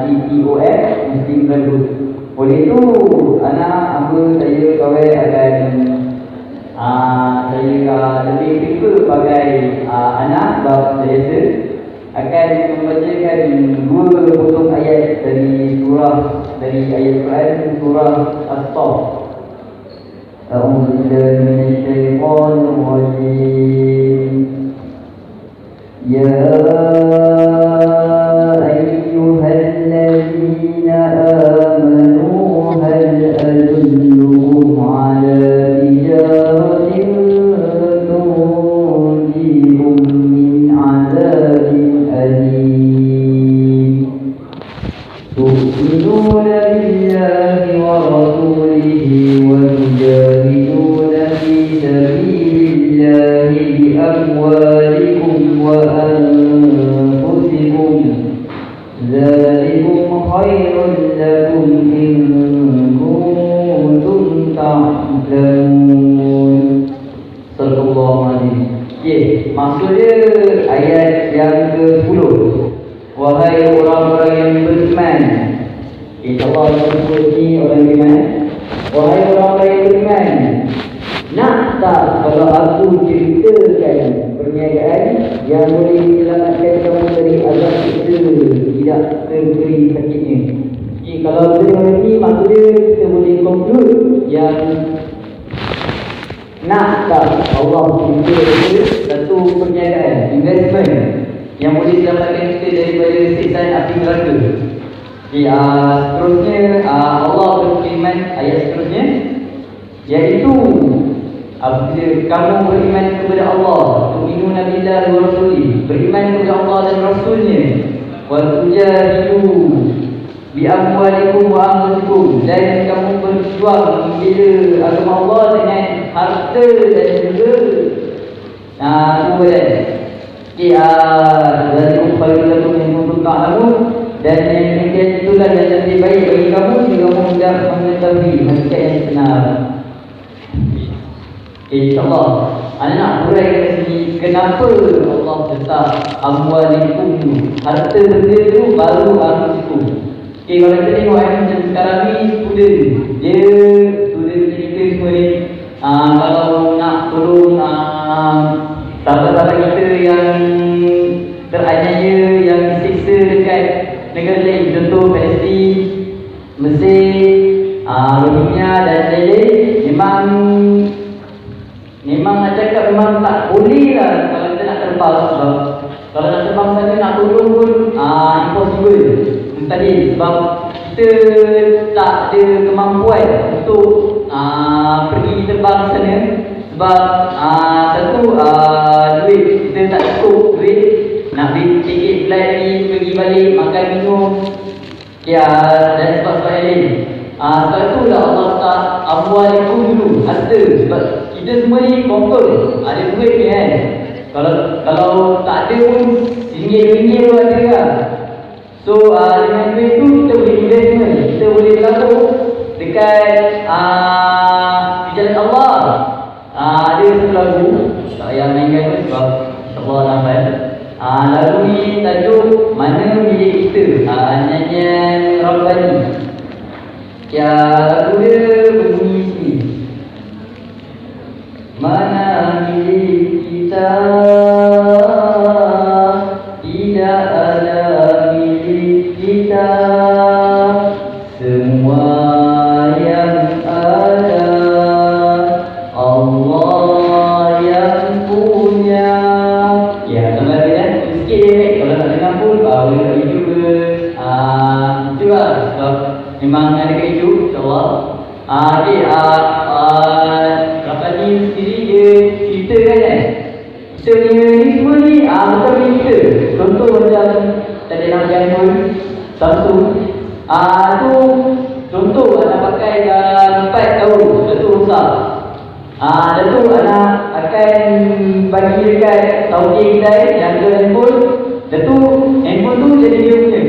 TTOF Muslim Brotherhood. Oleh itu, anak saya kawan akan saya lebih prefer pakai anak sebab biasa akan membacakan dua potong ayat dari ayat Quran surah As-Saff. A'udzu billahi minasyaitonir rajim. Ya ayyuhalladzina amanu hal adullukum ala tijaratin tunjikum min azabin alim. Tu'minuna billahi wa rasulihi wa tujahiduna fi sabilillahi bi amwalikum wa anfusikum. Dzalikum khairun lakum in kuntum ta'lamun. Sallallahu alaihi. Maksudnya ayat yang ke-10. Wahai orang-orang yang beriman. InsyaAllah kita sebut ni orang beriman. Wahai orang-orang yang beriman, Nak tak kalau aku ceritakan perniagaan yang boleh menyelamatkan kamu dari azab kita tidak terberi sakitnya? Jadi kalau kita dengar ni, maksudnya kita boleh conclude yang nak tak Allah cerita satu perniagaan, investment yang boleh selamatkan kita daripada siksaan api neraka. Okay, seterusnya Allah berfirman ayat seterusnya, iaitu apabila kamu beriman kepada Allah, tu'minuna billahi wa rasulih, beriman kepada Allah dan Rasulnya, wa tujahidu bi amwalikum wa anfusikum, dan kamu berjuang membela agama Allah dengan harta dan juga kemudian dari ukhayulakum yang kuntum ta'lamun, dan yang demikian itulah yang lebih baik bagi kamu jika kamu sudah mengetahui hakikat yang benar. InsyaAllah anda nak huraikan ke sini kenapa Allah letak amwalikum, harta benda tu baru anfusikum. Okay, kalau kita tengok macam sekarang ni student kita semua ni, kalau nak tolong sahabat-sahabat kita yang teraniaya, yang disiksa dekat negara lain, contoh Palestin, Mesir, Rohingya dan lain-lain, memang nak cakap memang tak boleh lah kalau kita nak terbang. Sebab kalau nak terbang sana nak tolong pun impossible tadi, sebab kita tak ada kemampuan untuk pergi terbang sana. Sebab satu, duit kita tak cukup, duit nak beli tiket flight lagi, pergi balik, makan minum, ya, dan sebab-sebab yang lain. Sebab itulah Allah tak amwalikum dulu, harta. Sebab kita semua ni confirm ada duit ni kan. Kalau tak ada pun RM1 pun ada lah. So dengan duit tu kita boleh investment, kita boleh berlaku dekat di jalan Allah. Ada satu lagu, tak payah mainkan pun sebab Allah nampak. Lagu ni tajuk Mana Milik Kita, nyanyian Rabbani. Ya, lagu dia berbunyi sini, mana milik kita, tidak ada milik kita, semua yang ada Allah yang punya. Ya, tambah dia kan, sikit je. Kalau tak dengar pun boleh tak juga. Itu lah, sebab memang ada kat YouTube, insyaAllah. Okay, Rabbani sendiri dia ceritakan kan, kita punya ni semua ni bukan milik kita. Contoh macam tadi nak handphone Samsung, tu contoh anak pakai 4 tahun, lepas tu rosak. Lepas tu anak akan bagi dekat Saudi kedai yang jual handphone, lepas tu handphone tu jadi dia punya.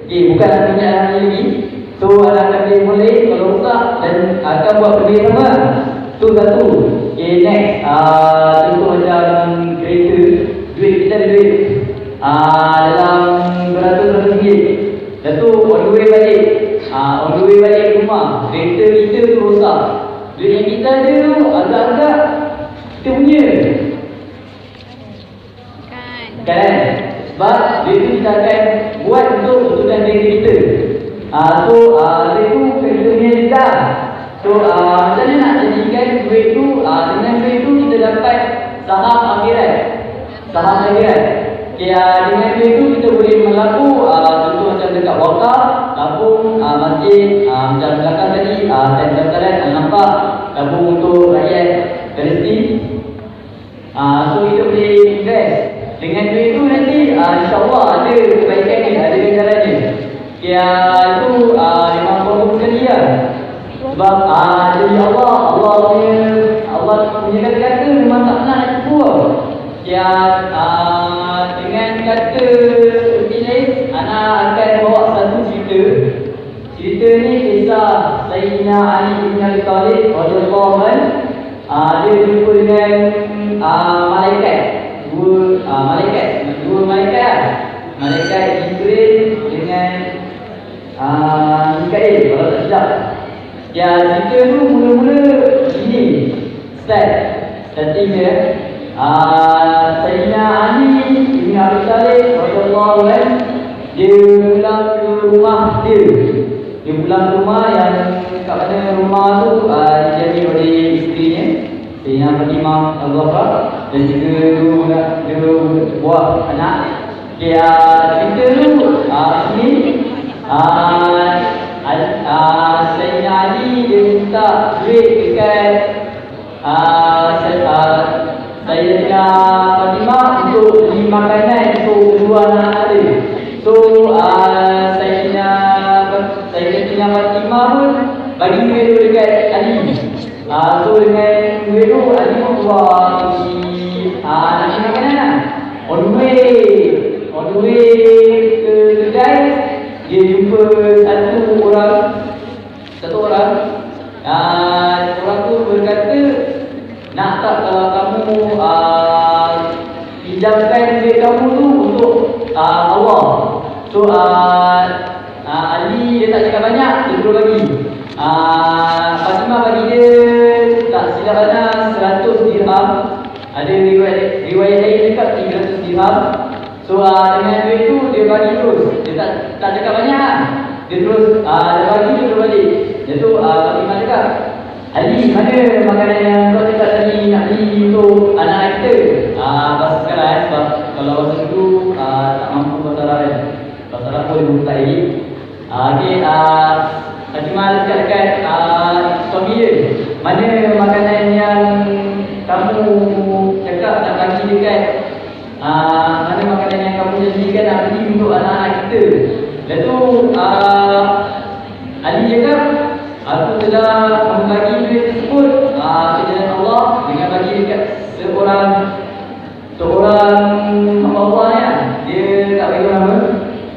Okay, bukan anak punya anak lagi. So anak akan beli boleh kalau rosak dan akan buat benda yang sama. Tu satu. Okay, next, contoh macam kereta, duit kita ada duit dalam beratus-ratus ringgit. Lepas tu on the way balik, ke rumah, kereta kita tu rosak. Duit yang kita ada tu agak-agak kita punya kan? Sebab duit tu kita akan buat untuk untukkan kereta kita. Duit tu kereta punya juga. So macam mana nak jadikan duit tu, dengan duit tu kita dapat saham akhirat. Okay, dengan duit tu kita boleh melaku contoh macam dekat wakaf, tabung masjid, macam belakang tadi dan nampak tabung untuk rakyat Palestin. So kita boleh invest dengan duit tu, nanti insyaAllah ada kebaikan ni, ada ganjarannya. Okay, itu memang confirm sekali lah. Sebab jadi Allah punya kata-kata memang tak pernah nak tipu. Ya, dengan kata lain, anak akan bawa satu cerita. Cerita ni kisah Sayyidina Ali bin Abi Thalib radhiyallahu anhu. Dia jumpa dengan malaikat, dua malaikat, malaikat Jibril dengan Mikail kalau tak silap. Ya, cerita tu mula-mula begini. statisnya Sayyidina Ali bin Abi Thalib radhiyallahu anhu dia pulang ke rumah dia pulang ke rumah yang kat mana rumah tu jadi oleh isterinya Sayyidina Fatimah Al-Zahra dan juga dua buah anak. Dia cerita tu sini Sayyidina Ali dia minta duit dekat Sayyidina Fatimah untuk beli makanan untuk kedua anak dia. So Sayyidina Fatimah pun bagi duit tu dekat Ali. So dengan duit tu Ali pun keluar nak beli makanan lah. On the way ke kedai dia jumpa satu orang orang tu berkata, nak tak kamu pinjamkan duit kamu tu untuk Allah. So Ali dia tak cakap banyak, dia terus bagi. Fatimah bagi dia tak silap ada 100 dirham. Ada riwayat lain cakap 300 dirham. So dengan duit tu dia bagi terus. Dia tak cakap banyak. Dia terus dia bagi dia terus balik. Dia tu Fatimah cakap, Ali, mana makanan yang kau cakap tadi nak beli untuk anak kita? Bahasa sekarang sebab kalau bahasa dulu tak mampu bahasa Arab kan. Bahasa Arab pun tak lagi. Okay, Fatimah cakap dekat suami dia, mana makanan yang kamu cakap nak bagi dekat mana makanan yang kamu janjikan nak beli untuk anak-anak kita? Dan tu Ali cakap, aku telah membagi duit tersebut ke jalan Allah dengan bagi dekat seorang hamba Allah ya. Dia tak bagi nama tu.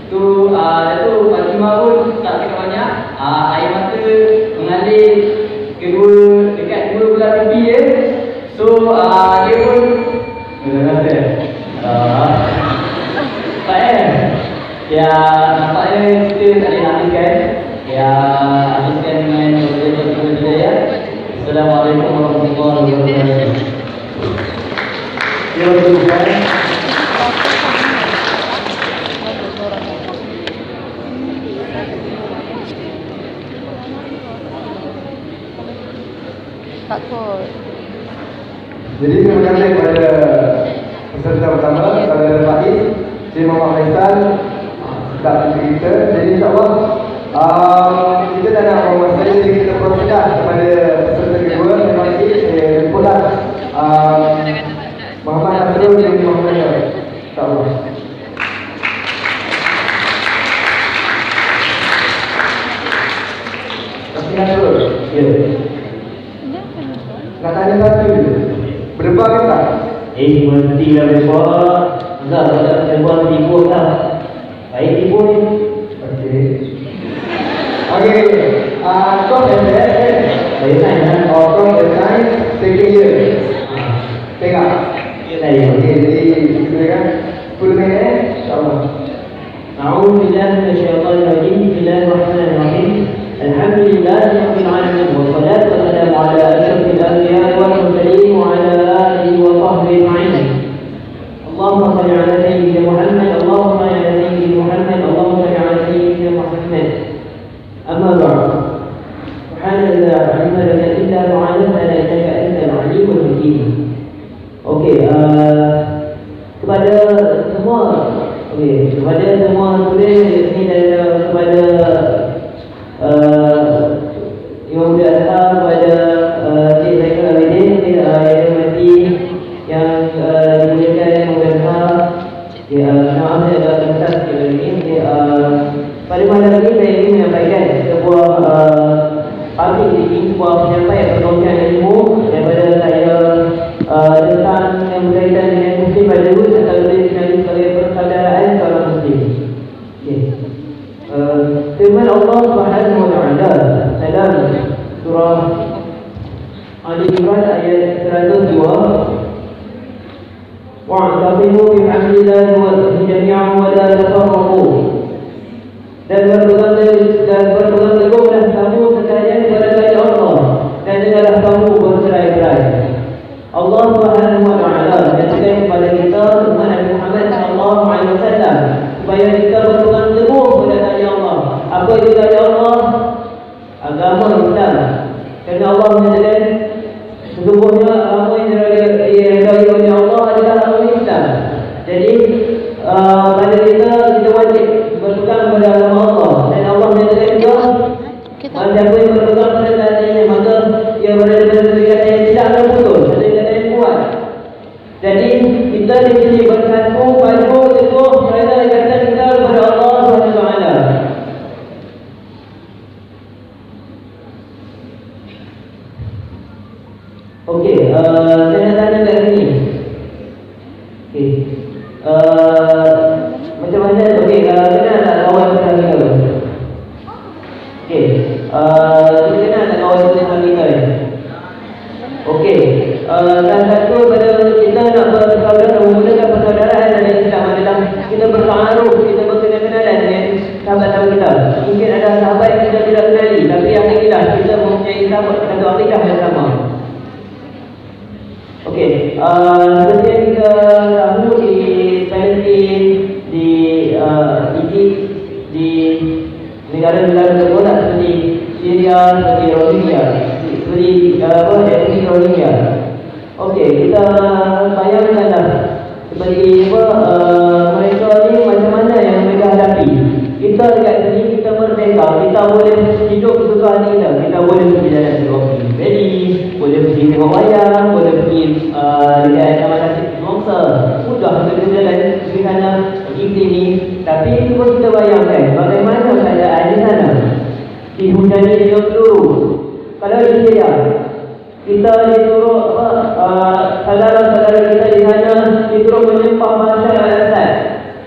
Tu Fatimah pun tak cakap banyak. Air mata mengalir dekat dua belah pipi dia. So dia pun rasa tak ya, nampaknya kita tak boleh habiskan. Ya, habiskan dengan hidayah. Assalamualaikum warahmatullahi wabarakatuh. Ya, Tuhan. Takut. Jadi terima kasih kepada peserta pertama, saudara Faiz, Cik Muhammad Faisal, tak cerita. Jadi insyaAllah kita dah nak memuasai, jadi kita proses kepada peserta kedua. Terima kasih. Saya jemputlah Muhammad Nasrul dan Muhammad Nasrul. InsyaAllah. Masih Nasrul? Ya. Nak tanya satu je. Berdebar ke tak? Mestilah berdebar. Enggak, kalau tak berdebar tipu tak. Baik tipu ni. Okey. Kau Saya tanya. kau design second year. Tengok. Ya saya. Okey, jadi silakan 10 minit insya-Allah. أعوذ بالله من الشيطان الرجيم. بسم الله الرحمن الرحيم. الحمد لله رب العالمين والصلاة والسلام على أشرف الأنبياء والمرسلين وعلى آله وصحبه أجمعين. اللهم صل على سيدنا محمد. اللهم صل على سيدنا محمد. اللهم صل على سيدنا محمد. أما بعد، سبحانك لا علم لنا إلا ما علمتنا إنك أنت العليم الحكيم. Okey, kepada semua, kepada semua tulis ini dan kepada Imam Muda Azhar, kepada Cik Zainul Abidin, yang mati yang dimuliakan Imam Muda Azhar. Nama saya adalah Ustaz ini. Pada malam ini saya ingin menyampaikan sebuah public speaking, sebuah penyampaian perkongsian ilmu daripada saya tentang yang berkaitan dengan Muslim pada dulu atau lebih dikenali sebagai persaudaraan seorang Muslim. Firman Allah Subhanahu wa Ta'ala dalam surah Ali Imran ayat 102, wa'tasimu bihamdillahi wa jami'an wa la tafarraqu. Dan berpegang teguhlah kamu sekalian kepada Allah dan janganlah kamu bercerai-berai. Allah Subhanahu wa taala menyatakan kepada kita umat Nabi Muhammad sallallahu alaihi wasallam supaya kita berpegang teguh pada tanya Allah. Apa itu tanya Allah? Agama Islam. Kerana Allah menyatakan sesungguhnya agama yang diridai oleh Allah adalah agama Islam. Jadi pada kita wajib berpegang pada agama Allah. Dan Allah menyatakan juga siapa yang berpegang pada tanya maka ia berada pada kata yang tidak akan putus, pada kata yang kuat. Jadi kita di sini bersatu padu teguh pada kata kita kepada Allah Subhanahu wa taala. Okey, saya nak tanya kat sini. Okey. Macam mana? Okey, kenal tak kawan kita tu? Okey. Kita kenal tak kawan kita ni? Okey. Dan satu pada kita nak bersaudara, memulakan persaudaraan dalam Islam adalah kita bertaaruf, kita berkenal-kenalan dengan sahabat-sahabat kita. Mungkin ada sahabat yang kita tidak kenali, tapi alhamdulillah kita mempunyai sahabat satu akidah yang sama. Okey, seperti yang kita tahu di Palestin, di Egypt, di negara-negara terbarat seperti Syria, seperti Rohingya, seperti etnik Rohingya. Okey, kita bayangkanlah seperti mereka ni macam mana yang mereka hadapi. Kita dekat sini kita merdeka, kita boleh hidup sesuka hati kita boleh pergi jalan Rocky Valley, boleh pergi tengok wayang, boleh pergi dekat Taman Nasib Mongsa, mudah kita jalan pergi sana, pergi sini. Tapi cuba kita bayangkan bagaimana keadaan di sana, dihujani dengan peluru. Kalau di Syria, kita disuruh saudara-saudara kita di sana disuruh menyembah Bashar al-Assad.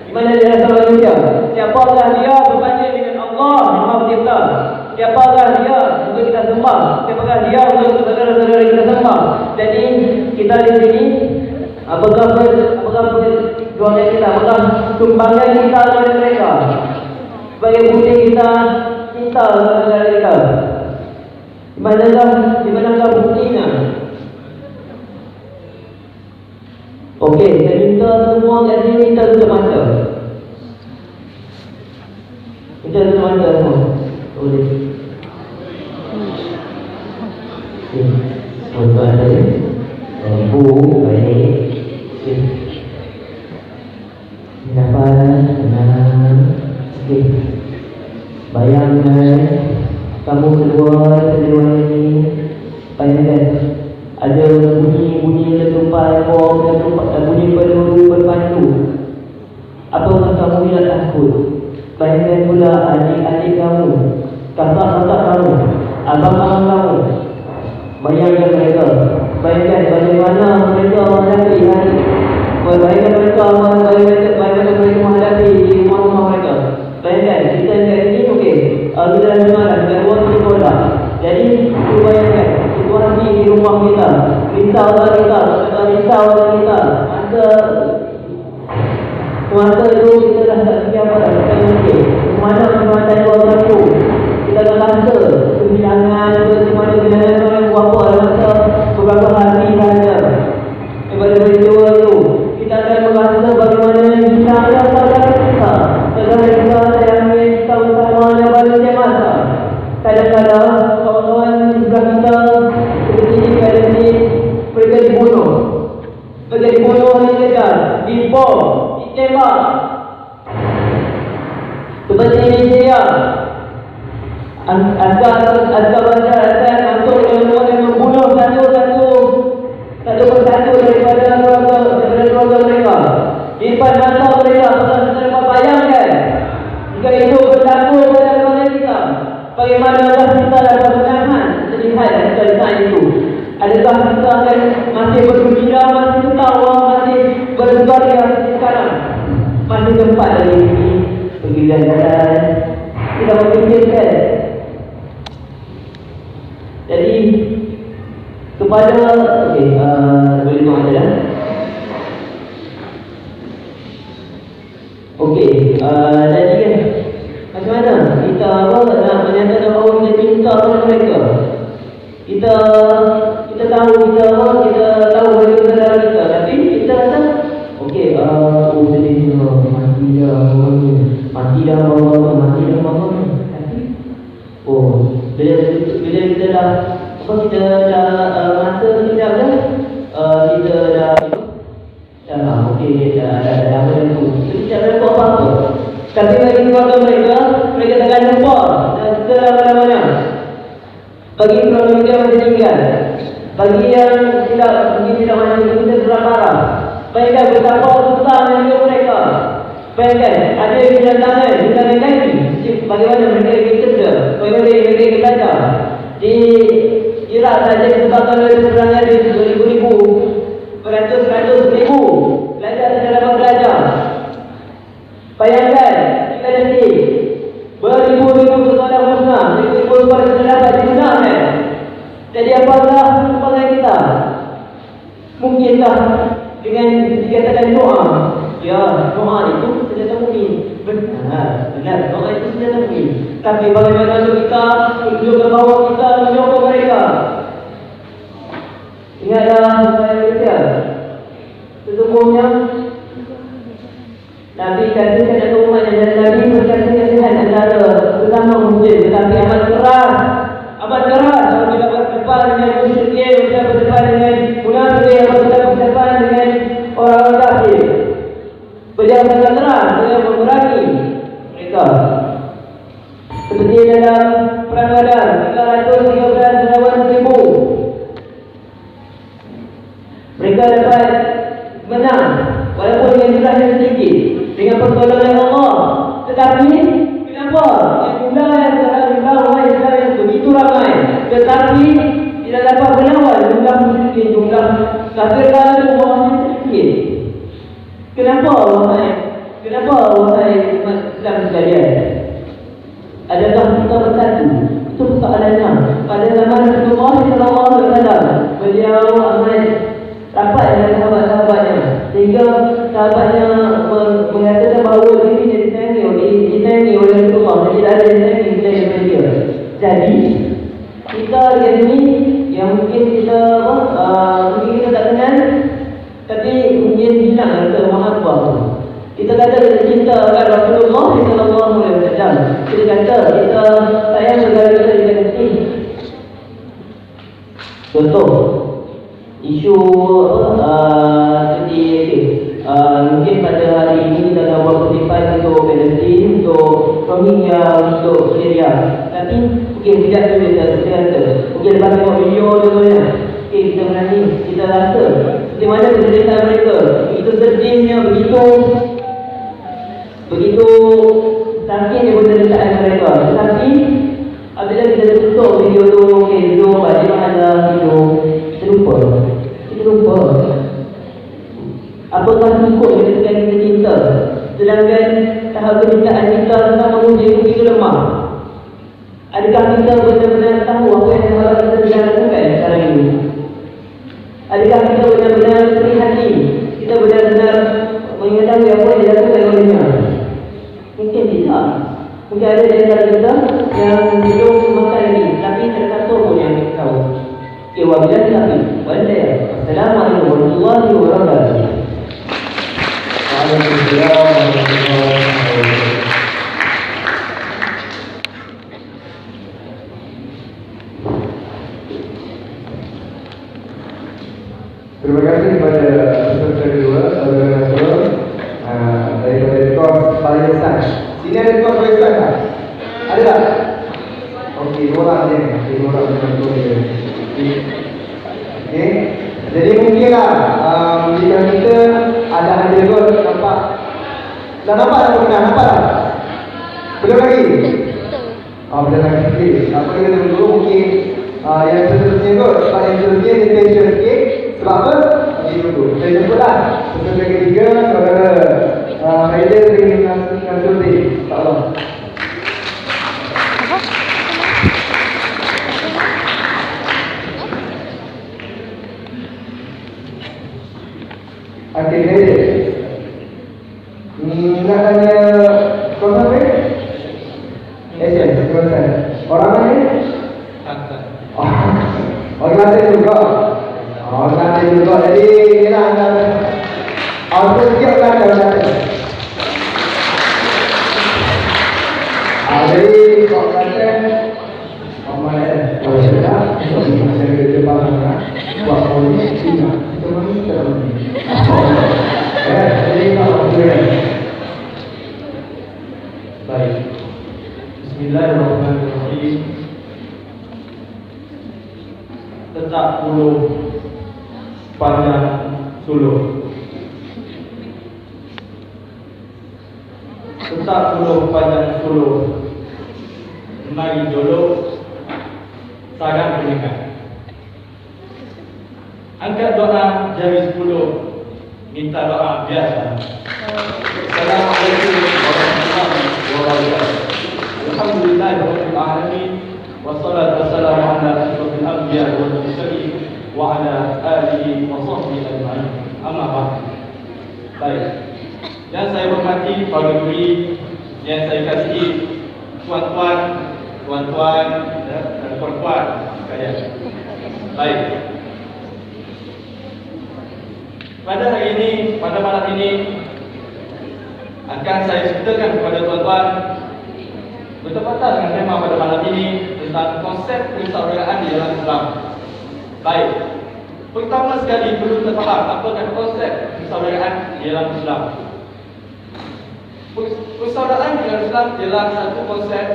Di mana dia rasa manusia? Siapakah dia berbanding dengan Allah yang Maha Pencipta? Siapakah dia untuk kita sembah? Siapakah dia untuk saudara-saudara kita sembah? Jadi kita di sini apakah perjuangan kita, apakah sumbangan kita kepada mereka sebagai bukti kita cinta kepada saudara kita? Di manakah buktinya? Okey, saya minta semua kat sini minta tutup mata. Minta tutup mata semua. Boleh. Okey. Tuan-tuan saya. Baik. Okey. Nafas, tenang. Okey. Bayangkan kamu kedua ini, bayangkan ada bunyi letupan bom, bunyi peluru berpandu. Apakah kamu tidak takut? Bayangkan pula adik-adik kamu, kakak-kakak kamu, abang-abang kamu. Bayangkan mereka, bayangkan bagaimana mereka menghadapi hari. Bayangkan mereka bagaimana mereka menghadapi di rumah-rumah mereka. Bayangkan kita dekat sini okey. Kita dah dengar dekat luar sekolah. Jadi bayangkan situasi di rumah kita, risau kita, masa itu kita dah tak fikir apa dah. Kita mungkin mana perkhidmatan keluarga itu, kita dah rasa kehilangan, mana kehilangan orang berapa masa beberapa hari sahaja daripada peristiwa itu. Kita akan merasa bagaimana kita ada saudara kita yang kita bersama pada setiap masa. Kadang-kadang kawan-kawan sebelah kita seperti ini mereka dibunuh. Mereka dibunuh oleh mereka, dibom, ditembak. Seperti ini Syria, askar Bashar al-Assad masuk dan membunuh satu persatu daripada keluarga mereka di depan mata mereka. Mereka bayangkan jika itu berlaku pada keluarga kita, bagaimanakah kita dapat menahan kesedihan dan saat itu? Adakah kita akan masih bergembira, masih ketawa, masih bersukaria seperti sekarang? Masih tempat dari sini pergi jalan-jalan, kita memikirkan. Jadi kepada boleh tengok jalan. Okey, jadi macam mana kita nak menyatakan bahawa kita cinta kepada mereka? Kita tahu mereka mati dah Allah. Tapi bila kita dah kita dah masa sekejap dah kita dah okey dah lama dah tu. Kita tak buat apa-apa. Tapi bagi keluarga mereka takkan lupa dan selama-lamanya. Bagi keluarga mereka masih tinggal. Bagi yang mungkin tidak masih kita berlarang. Bayangkan betapa susahnya hidup mereka. Bayangkan ada yang kedatangan kaki. Bagaimana mereka ingin kerja, bagaimana mereka ingin belajar. Di Iraq saja disebabkan oleh peperangan di 2000, beratus-ratus ribu pelajar tidak dapat belajar. Bayangkan kita nanti beribu-ribu sekolah musnah, ribu-ribu sekolah tidak dapat digunakan. Jadi apakah kebanggaan kita? Mungkinkah dengan dikatakan doa? Ya, doa itu senjata mukmin. Benar, doa itu senjata mukmin. Tapi bagaimana kita tunjuk ke bawah kita menyokong mereka? Ingatlah saya berkata, sesungguhnya Nabi katakan ada umat dan Nabi berkata-katakan antara sesama muslim, tetapi amat keras. Kalau kita berdepan dengan musyrikin, kita berdepan dengan munafik, kita berdepan dengan orang-orang kafir. Berjalan sangat terang dengan memerangi mereka. Seperti dalam perang Badar 313 mereka dapat menang walaupun dengan jumlah yang sedikit dengan pertolongan Allah. Tetapi kenapa? Jumlah yang begitu ramai, tetapi tidak dapat melawan jumlah musyrikin, jumlah kafir itu sedikit. Kenapa wahai umat Islam sekalian? Adakah kita bersatu? Itu persoalannya. Pada zaman Rasulullah SAW, beliau amat rapat dengan sahabat-sahabatnya, sehingga sahabatnya mengatakan bahawa diri disayangi oleh Rasulullah, tidak ada disayangi daripada dia. Jadi kita di sini yang mungkin kita tak kenal, tapi mungkin hilang rasa mahabbah. Kita kata kita cinta kepada Rasulullah SAW. Kita kata kita sayang negara kita di negeri. Contoh isu seperti mungkin pada hari ini kita akan buat kutipan untuk Palestin, untuk Rohingya, untuk Syria. Tapi mungkin tidak kita kata mungkin lepas tengok video contohnya, kita menangis, kita rasa di mana penderitaan mereka, begitu sedihnya, begitu sakitnya penderitaan mereka. Tetapi apabila kita tutup video tu, video bagi ada video, kita lupa. Apakah cukup ketika kita cinta, sedangkan tahap kecintaan kita tentang manusia itu begitu lemah? Adakah kita benar-benar tahu apa yang kita sedang lakukan sekarang ini? Adakah kita benar-benar berhati? Kita benar-benar mengetahui apa yang dilakukan olehnya? Mungkin tidak. Mungkin ada di antara kita yang belum makan ini, tapi terkata pun yang tahu. Wabillahi taufiq wal hidayah. Assalamualaikum warahmatullahi wabarakatuh. Waalaikumsalam warahmatullahi wabarakatuh. Terima kasih kepada peserta kedua, saudara Nasrul daripada Kos Palestan. Sini ada Kos Palestan tak? Ada tak? Okey, dua orang je. Dua orang betul dia. Okey. Jadi mungkinlah jika kita ada hadir kot, nampak. Dah nampak tak pernah? Nampak tak? Belum lagi? Belum lagi. Okey. Apa kita tunggu mungkin yang seterusnya kot. Sebab yang seterusnya dia tension sikit. Sebab apa? Ini dulu. Saya jemputlah. Peserta ketiga, saudara Haider dengan Nasruddin. InsyaAllah. Okey, Haider. Nak tanya kau sampai? Yes, silakan. Orang mana? Orang Kelantan juga. Kelantan juga. Jadi inilah anda. Aku sikit Kelantan. Jadi kalau kata Mama kalau sedap, saya ke depan mana, buat polis tidak, kita meminta. Jadi kalau boleh. Baik. Bismillahirrahmanirrahim. Tetap puluh panjang suluk. Tetap puluh panjang suluk. Mari jolok sadar pernikahan. Angkat doa jari 10. Minta doa biasa. Assalamualaikum warahmatullahi wabarakatuh. Alhamdulillahirabbil alamin. Wassalatu wassalamu ala asyrofil anbiya'i wal mursalin wa ala alihi wa sahbihi ajma'in. Amma ba'd. Baik. Yang saya hormati para juri, yang saya kasihi tuan-tuan dan puan-puan sekalian. Baik. Pada hari ini, pada malam ini akan saya ceritakan kepada tuan-tuan bertepatan dengan tema pada malam ini tentang konsep persaudaraan di dalam Islam. Baik. Pertama sekali perlu kita faham apakah konsep persaudaraan di dalam Islam. Persaudaraan di dalam Islam ialah satu konsep,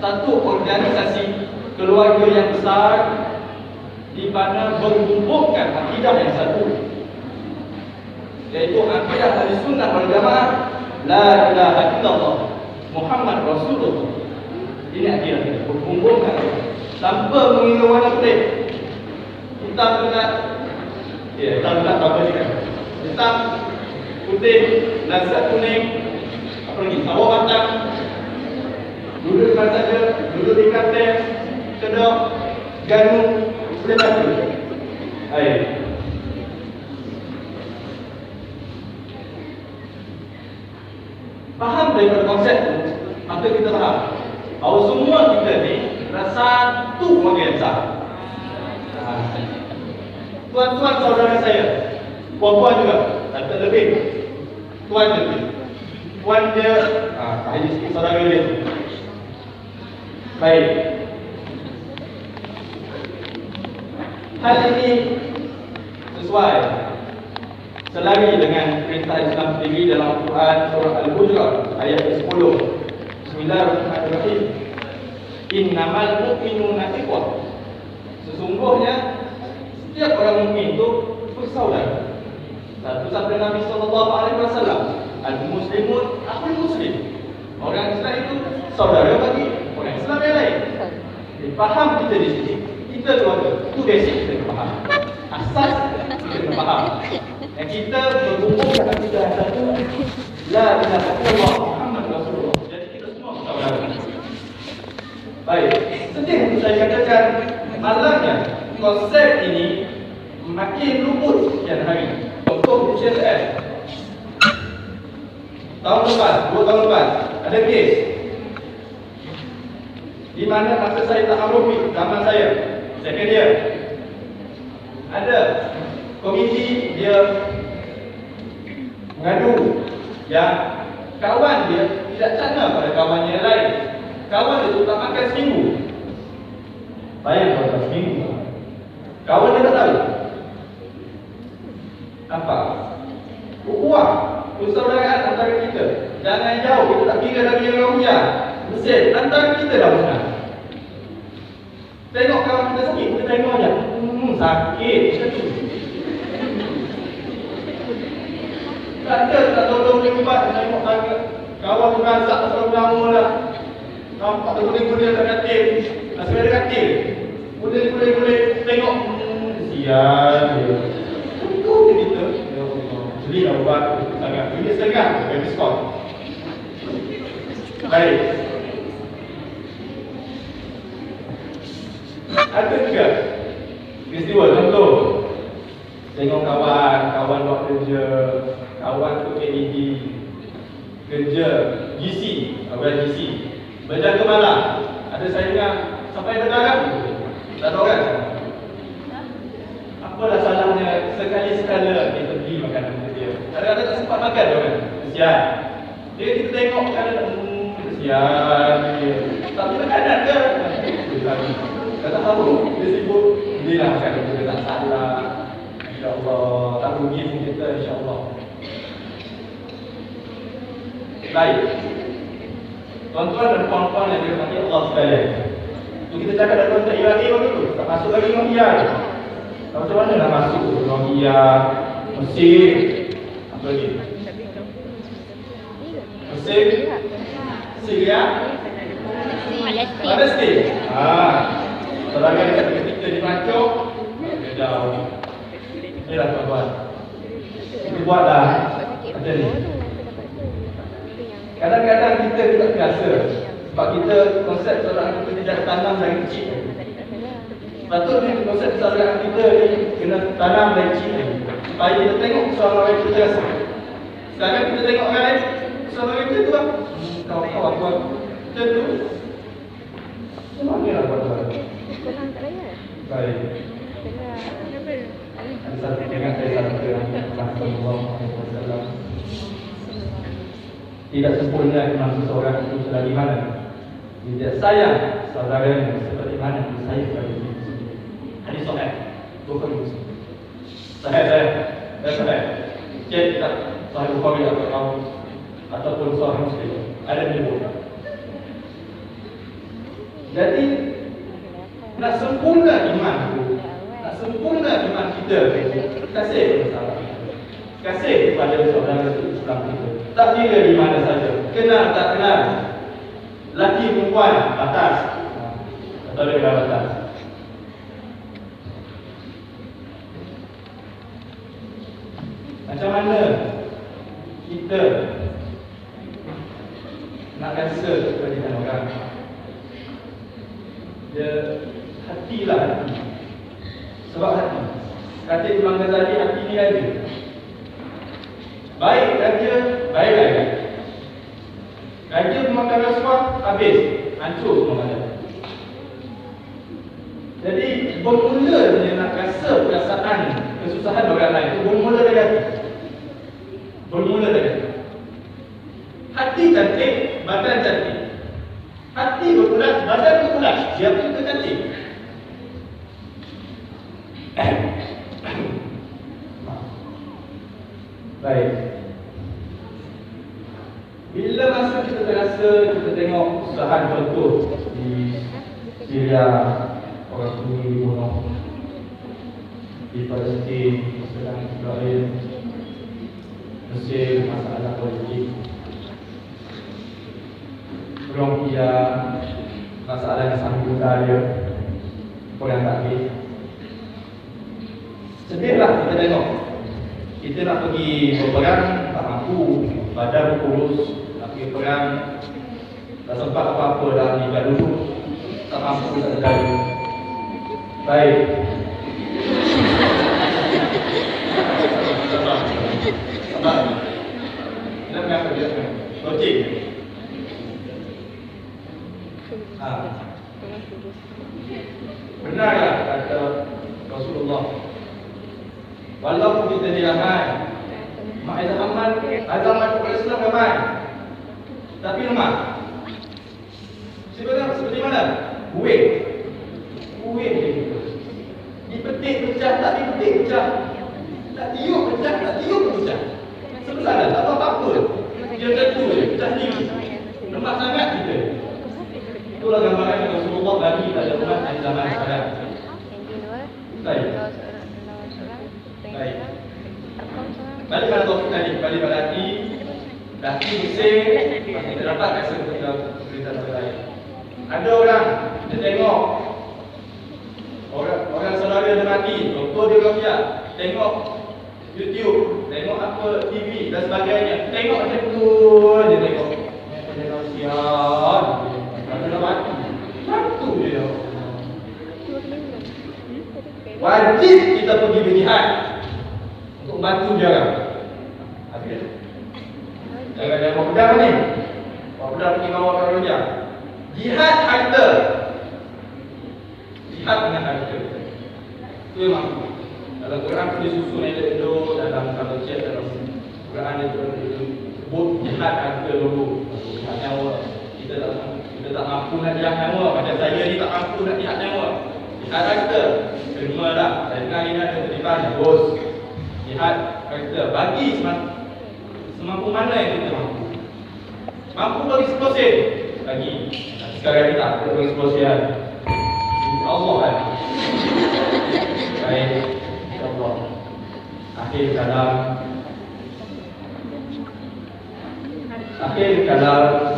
satu organisasi keluarga yang besar di mana menghubungkan akidah yang satu, yaitu akidah Ahlussunnah wal Jamaah, la ilaha illallah Muhammad Rasulullah. Ini akidah kita, menghubungkan tanpa mengira warna kulit. Hitam dengan hitam apa juga? Hitam, putih, nasihat kuning, apa lagi? Sawah batang. Duduk di mana saja, duduk di katil, kedok, ganu, boleh bantu. Baik. Faham daripada konsep itu, maka kita faham bahawa semua kita ni rasa satu keluarga yang besar. Tuan-tuan saudara saya, puan-puan juga, tak lebih. Tuan lebih. Puan dia, ini sikit saudara dia. Baik. Hal ini sesuai selari dengan perintah Islam sendiri dalam Al-Quran surah Al-Hujurat ayat 10. Bismillahirrahmanirrahim. Innamal mu'minuna ikhwah. Sesungguhnya setiap orang mukmin itu bersaudara. Satu sabda Nabi SAW, al-muslimun akhul muslim. Orang Islam itu saudara bagi orang Islam yang lain. Faham kita di sini, kita keluarga. Itu basic kita faham. Asas kita faham. Dan kita berhubung kita satu, la ilaha illallah Muhammad Rasulullah. Jadi kita semua saudara. Baik, sedih untuk saya katakan malangnya konsep ini makin luput sekian hari. Contoh UCSS tahun lepas, 2 tahun lepas ada kes di mana masa saya ta'arufi zaman saya second year, ada komiti dia mengadu yang kawan dia tidak cana pada kawannya yang lain. Kawan dia tak makan seminggu. Bayang kalau seminggu. Kawan dia tak tahu apa ukhuwah, persaudaraan antara kita. Jangan jauh, kita tak kira dari yang Rohingya, Mesir, antara kita dah musnah. Tengok kawan kita sakit, kita tengok je. Sakit macam tu. Tak ada, tak tolong dia ubat. Tengok kawan tu razak tak lama dah. Nampak tu kuning-kuning kat katil. Masih ada katil. Kuning-kuning tengok. Sial dia. Tunggu dia kita. Ya Allah. Belilah ubat sangat. Ini setengah bagi diskon. Baik. Ada juga peristiwa contoh. Tengok kawan buat kerja, kawan tu AED, kerja GC, awal GC, berjaga malam, ada saingan sampai berdarah, tak ada orang. Apalah salahnya sekali-sekala kita beli makanan untuk dia. Kadang-kadang tak sempat makan dia orang, kesian. Dia kita tengok kadang-kadang kesian dia. Tapi makanan ke? Kata tahu, dia sibuk. Inilah kan kita tak salah. InsyaAllah, tak rugi pun kita insyaAllah. Baik. Tuan-tuan dan puan-puan yang dirahmati Allah sekalian. Tu kita cakap dah konteks IAE dulu. Tak masuk lagi Nokia. Macam mana nak masuk Nokia, Mesir, apa lagi? Mesir, Syria, Palestin. Selagi kita di Melancong, jauh. Inilah tuan-tuan. Kita buatlah macam ni. Kadang-kadang kita tidak biasa. Sebab kita konsep seorang kita tidak tanam dari kecil. Patutnya konsep seorang kita ni kena tanam dari kecil. Supaya kita tengok seorang lain kita biasa. Sekarang kita tengok orang lain, seorang lain kita tu lah. Kawan-kawan buat macam tu. Macam mana lah buat-buat? Baik. Ada satu dengan saya satu yang Rasulullah SAW. Tidak sempurna iman seseorang itu selagi mana dia sayang saudaranya seperti mana dia sayang kepada diri sendiri. Hadis sahih. Bukhari Muslim. Sahih. Cek tak Sahih Bukhari ataupun Sahih Muslim. Ada menyebutkan. Jadi nak sempurna iman itu, nak sempurna iman kita, kasih kepada kasih kepada saudara Islam kita. Tak kira di mana saja, kenal tak kenal, laki perempuan batas, atau ada batas. Macam mana kita nak rasa kepada orang? Dia hatilah hati. Sebab hati. Kata Imam Ghazali, hati ni ada. Baik raja, baik raja. Raja memakan rasuah, habis. Hancur semua raja. Jadi, bermula dia nak rasa perasaan kesusahan orang lain. Itu bermula dari hati. Bermula dari hati. Hati cantik, badan cantik. Hati berkulas, badan berkulas. Siapa yang cantik? Baik. Bila masa kita terasa, kita tengok usahaan contoh di Syria, orang Sunni dibunuh, di Palestin, sedang Israel, Mesir, masalah politik, Rukia, masalah yang sangat budaya, orang tak habis. Sedihlah kita tengok. Kita nak pergi berperang, tak mampu, badan kurus, nak pergi perang, tak sempat apa-apa dah meninggal dulu, tak mampu, tak terjadi. Baik. Sabar. Nak apa dia? Logik. Benarlah kata Rasulullah, walaupun kita diramai, azaman Islam ramai, tapi lemah. Seperti mana? Kuih dipetik pecah, tak dipetik pecah, tak tiup pecah, tak tiup pecah. Sebenarnya tak apa-apa. Dia tentu je, pecah tinggi. Lemah sangat kita. Itulah gambaran yang Rasulullah bagi pada umat di zaman sekarang. Baik. Balik pada topik tadi, balik pada hati. Hati bersih, kita dapat rasa kepada berita lain. Ada orang, kita tengok orang saudara dia mati, doktor dia berlaku, tengok YouTube, tengok apa TV dan sebagainya. Tengok macam tu je tengok. Tengok siap. Kalau mati, satu je. Wajib kita pergi berjihad untuk bantu dia orang. Habis. Jangan buat pedang ni. Buat pedang pergi bawa ke Roja. Jihad harta. Jihad dengan harta. Itu memang. Dalam Quran itu disusun elok-elok, dalam kalau cek dalam Quran itu sebut jihad harta dulu. Jihad nyawa. Kita tak kita tak mampu nak jihad nyawa, macam saya ni tak mampu nak jihad nyawa. Jihad karakter, terimalah. Saya dengar ini ada terlibat, bos. Jihad karakter, bagi semampu mana yang kita mampu. Mampu bagi 10%, bagi. Sekarang ni tak bagi 10%. Allah kan. Baik, insyaAllah. Akhir kalam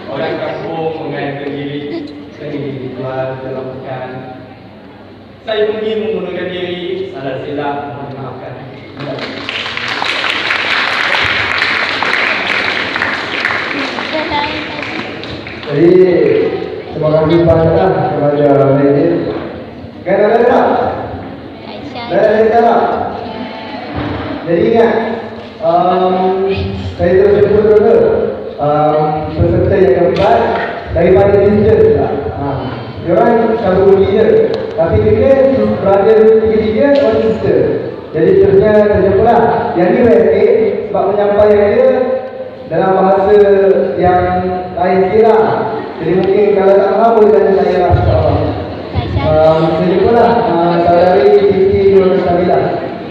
orang kampung mengaitkan diri sendiri Tuhan dalam pekan. Saya mungkin mengundurkan diri, salah silap, mohon maafkan. Jadi terima kasih banyaklah kepada Majid. Kan ada tak? Ada tak? Jadi ingat, saya tersebut dulu peserta yang keempat daripada Kristen juga. Diorang satu dia, tapi dia berada tiga-tiga orang sister. Jadi seterusnya terjumpa yang ni WSA sebab menyampaikan dia dalam bahasa yang lain sikit lah. Jadi mungkin kalau tak faham boleh tanya saya lah, insyaAllah. Terjumpa lah saudari Siti Nur Sabila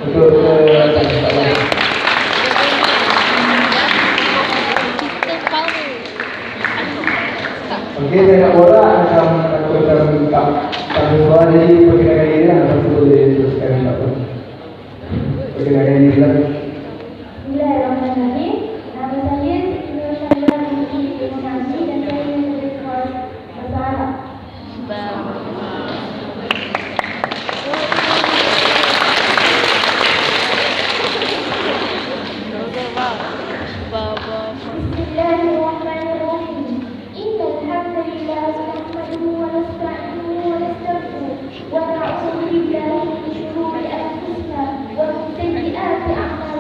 untuk tanya, insyaAllah. Okey, saya nak borak macam aku minta suara, jadi perkenalkan diri lah. Lepas tu boleh teruskan, insyaAllah. Perkenalkan diri lah. Bismillahirrahmanirrahim. Nama saya Siti Nur Sabila binti Demokrasi dan saya dari kelas bahasa Arab. Bismillahirrahmanirrahim. Innal hamdalillah nahmaduhu wa nasta'inuhu wa nastaghfiruh wa na'udzu billahi min shururi anfusina wa min sayyiati a'malina.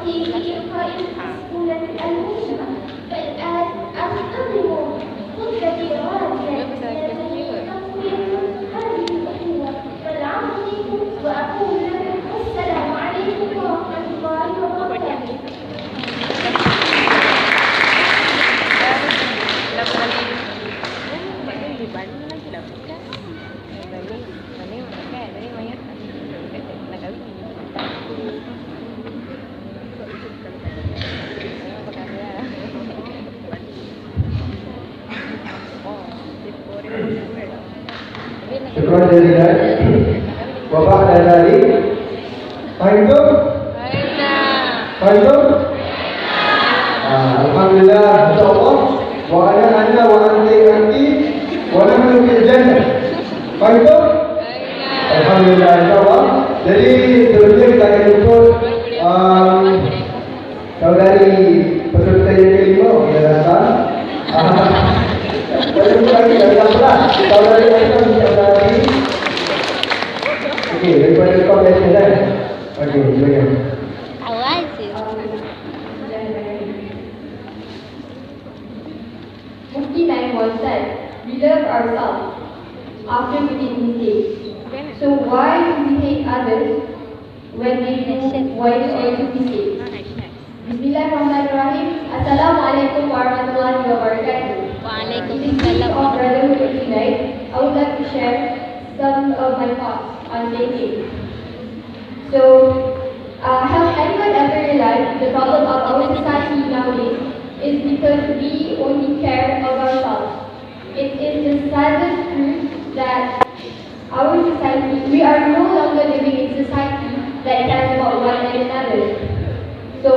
في إلقاء مسؤولة المهمة فالآن أستخدم خطتي الغازية لتقوية هذه الأخوة والعفو منكم وأقول لكم السلام عليكم ورحمة الله وبركاته. Syukur jazilan. Bapak dan adik, fahim? Fahim? Alhamdulillah, insyaallah. Wa ana wa anti wa nahnu fil jannah. Fahim? Alhamdulillah, insyaallah. Jadi sebelumnya kita akan jemput saudari peserta yang kelima yang datang. Kita jemput lagi dari 16. Saudari datang saudari. Okey, daripada kombinasi kan? Okey, silakan. Awal je. Mufti Naim once said, we love ourselves after we did mistakes. So why do we hate others when they do what is also mistakes? Bismillahirrahmanirrahim. Assalamualaikum warahmatullahi wabarakatuh. In the spirit of brotherhood tonight, I would like to share some of my thoughts on thinking. So, has anyone ever realized the problem of our society nowadays is because we only care of ourselves? It is the saddest truth that our society, we are no longer living in society that cares about one another. So,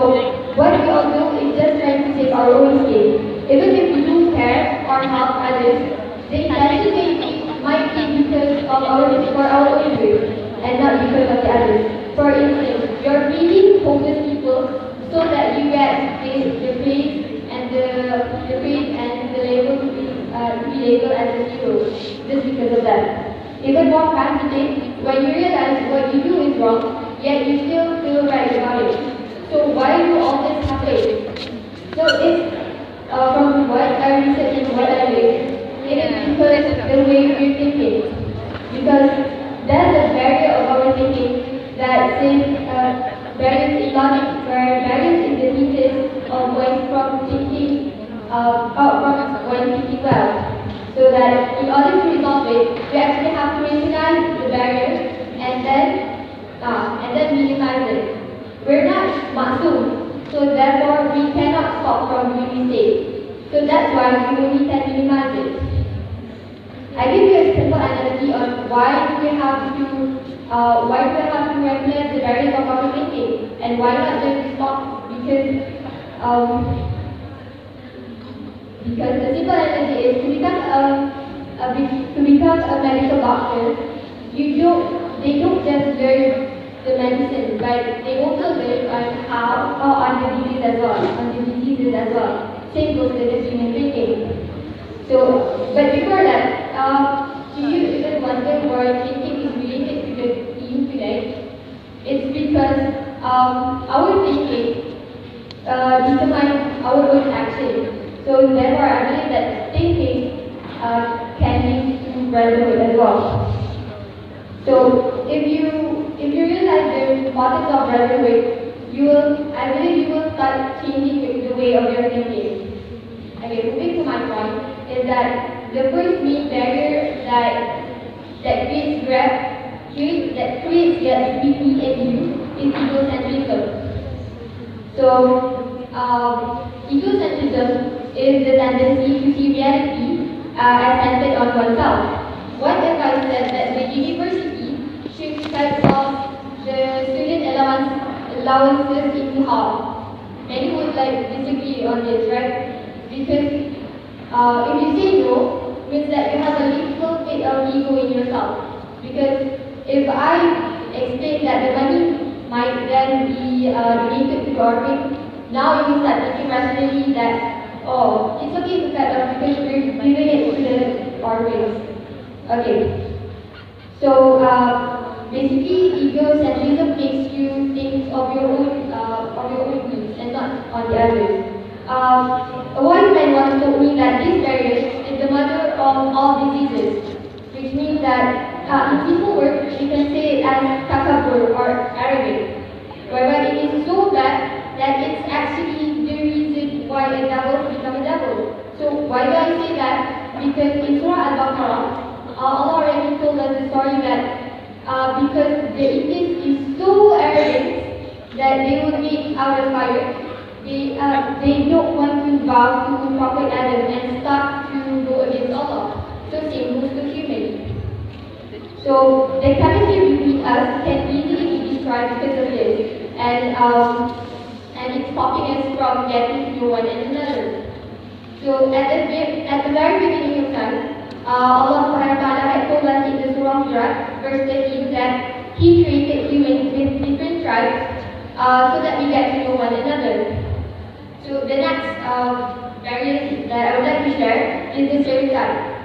what we all do is just trying to save our own skin. Even if we do care or help others, the intention might be because of for our own good and not because of the others. For instance, you're feeding homeless people so that you get the praise and the label to be labeled as a hero just because of that. Even more fascinating, when you realize what you do is wrong, yet you still feel right about it. So why do all this happen? So it's from what I researched and what I read, it is because the way we're thinking. Because there's a barrier of our thinking that says barriers in logic, where barriers in the thesis of going from thinking well. So that in order to resolve it, we actually have to recognize the barrier and then minimize it. We're not maksum, so therefore we cannot stop from doing mistakes. So that's why we only can minimize it. I give you a simple analogy on why do we have to recognize the barriers of our thinking and why not just stop because the simple analogy is to become a medical doctor, they don't just learn the medicine, but they also learn on the diseases as well. Same goes with the human thinking. So, but before that, do you even wonder why thinking is related to the theme today? It's because our thinking determines our own action. So therefore, I believe that thinking can lead to brotherhood as well. So if you realize the importance of brotherhood, I believe you will start changing the way of your thinking. Okay, moving to my point is that the first main barrier that creates between and you is egocentrism. So egocentrism is the tendency to see reality as centered on oneself. What if I said that the university should cut off the student allowances into half? Many would disagree on this, right? Because if you say no, means that you have a little bit of ego in yourself. Because if I explain that the money might then be donated to the orphan, now you will start thinking rationally that, oh, it's okay to cut off because we're giving it to the orphans. Okay. So basically, egocentrism makes you think of your own all diseases, which means that in simple words, we can say it as takabur or arrogant, whereby it is so bad that it's actually the reason why a devil becomes a devil. So why do I say that? Because in Surah Al-Baqarah, Allah already told us the story that because the Iblis is so arrogant that they would make out of fire, they don't want to bow to Prophet Adam and start to go against Allah. So same goes to human. So the chemistry between us can easily be described because of this, and it's stopping us from getting to know one another. So at the very beginning of time, Allah Subhanahu wa Taala had told us in the Surah Hujurat, verse 13, that He created humans with different tribes so that we get to know one another. So the next variant that I would like to share is the stereotype,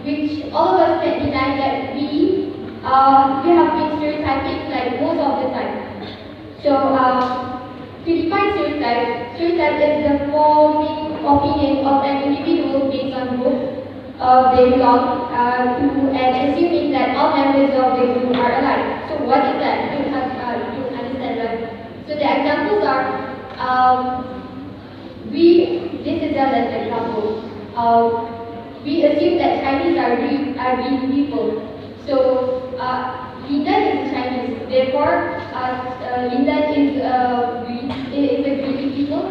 which all of us can deny that we have been stereotyping like most of the time. So to define stereotype is the forming opinion of an individual based on group they belong to, and assuming that all members of the group are alike. So what is that? You understand, right? So the examples are, this is just an example. We assume that Chinese are real people. So Linda is Chinese, therefore Linda is a Greek people.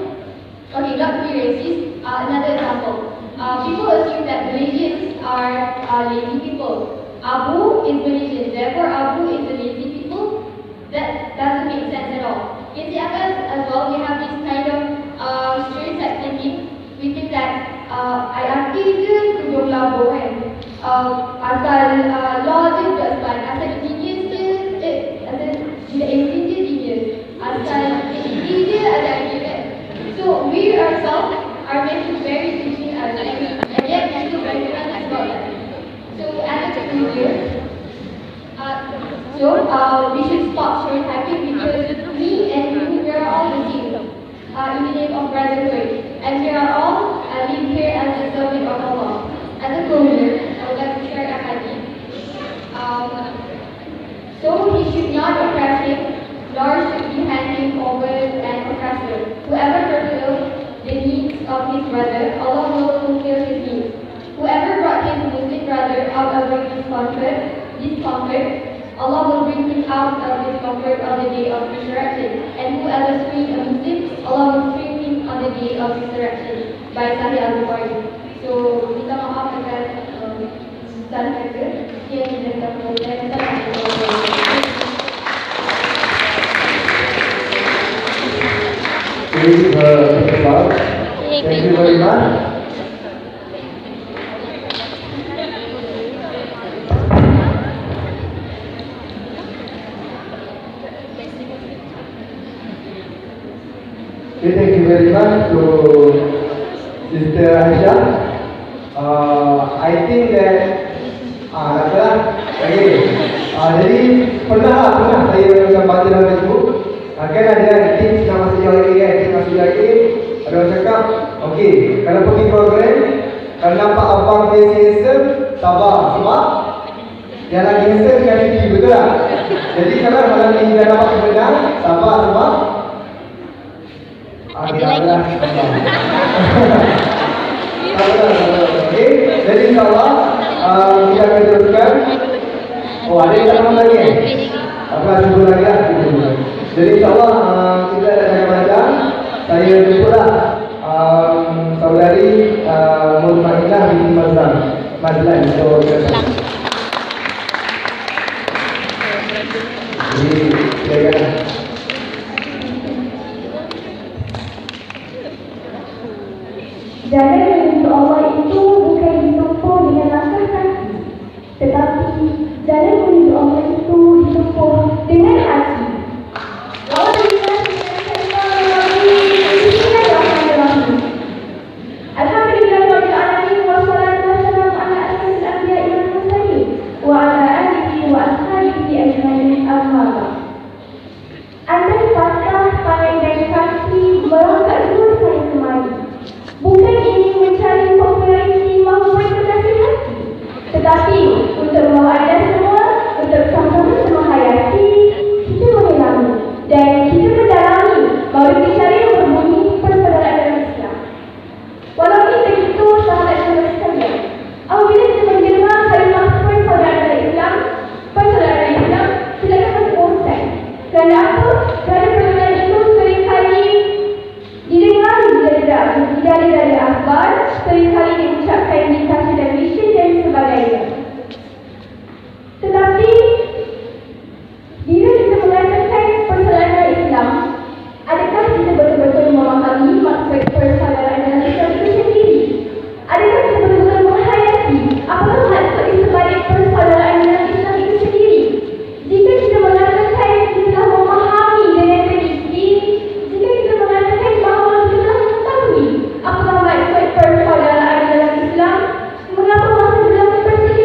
Okay, not to be racist. Another example. People assume that Malaysians are lazy people. Abu is Malaysian, therefore Abu is a lazy people. That doesn't make sense at all. In the others as well, we have this kind of stereotype thinking. We think that IRT je tudung labu kan. Asal law je budak sepan. Asal engineers je, asal budak engineer je genius. Asal PhD je ada idea kan. So we ourselves are making very different and yet we still very honest about that. So as a conclusion, we should stop stereotyping because me and you, we are all the same in the name of brotherhood, and we are all live here as a servant of Allah. As a conclusion, I would like to share a hadith. So he should not oppress him, nor should he hand him over an oppressor. Whoever fulfills the needs of his brother, Allah will fulfill his needs. Whoever brought his Muslim brother out of discomfort, Allah will bring him out of discomfort on the day of resurrection. And whoever freed a Muslim, Allah will free him on the day of resurrection. By Sahih Al-Bukhari. So, minta maaf akan salah kata yang kita kemudian Please, Mr. Bob, thank you very much. Thank you very much to Sister Aisyah. I think that jadi pernah saya baca dalam Facebook. Kan ada tips nama sejauh lagi kan, tips masih lagi. Ada orang cakap, okey, kalau pergi program, kalau nampak abang dia handsome, sabar sebab yang lagi handsome kan tinggi, betul tak? Jadi kalau malam ni dah nampak sebenar, sabar sebab ada lagi. Okey, jadi insyaAllah kita akan teruskan. Oh, ada yang tak tahu lagi kan? Apa sebut lagi lah. Jadi insyaAllah kita akan panjang. Saya jemputlah saudari Mutmainah binti Mazlan. Jadi silakan. Jalan menuju Allah itu bukan ditempuh dengan langkah kaki, tetapi jalan menuju Allah itu ditempuh dengan hati. Lawan dari perkataan itu seringkali didengar dari akhbar, seringkali diucapkan di stasiun televisyen dan sebagainya. Tetapi bila kita mengatakan persaudaraan Islam, adakah kita betul-betul memahami maksud persaudaraan dalam Islam itu sendiri? Adakah kita betul-betul menghayati apakah maksud di sebalik persaudaraan dalam Islam itu sendiri? Jika kita mengatakan kita telah memahami dengan teliti, jika kita mengatakan bahawa kita telah mengetahui apakah maksud persaudaraan dalam Islam, mengapa masih belum dipercayai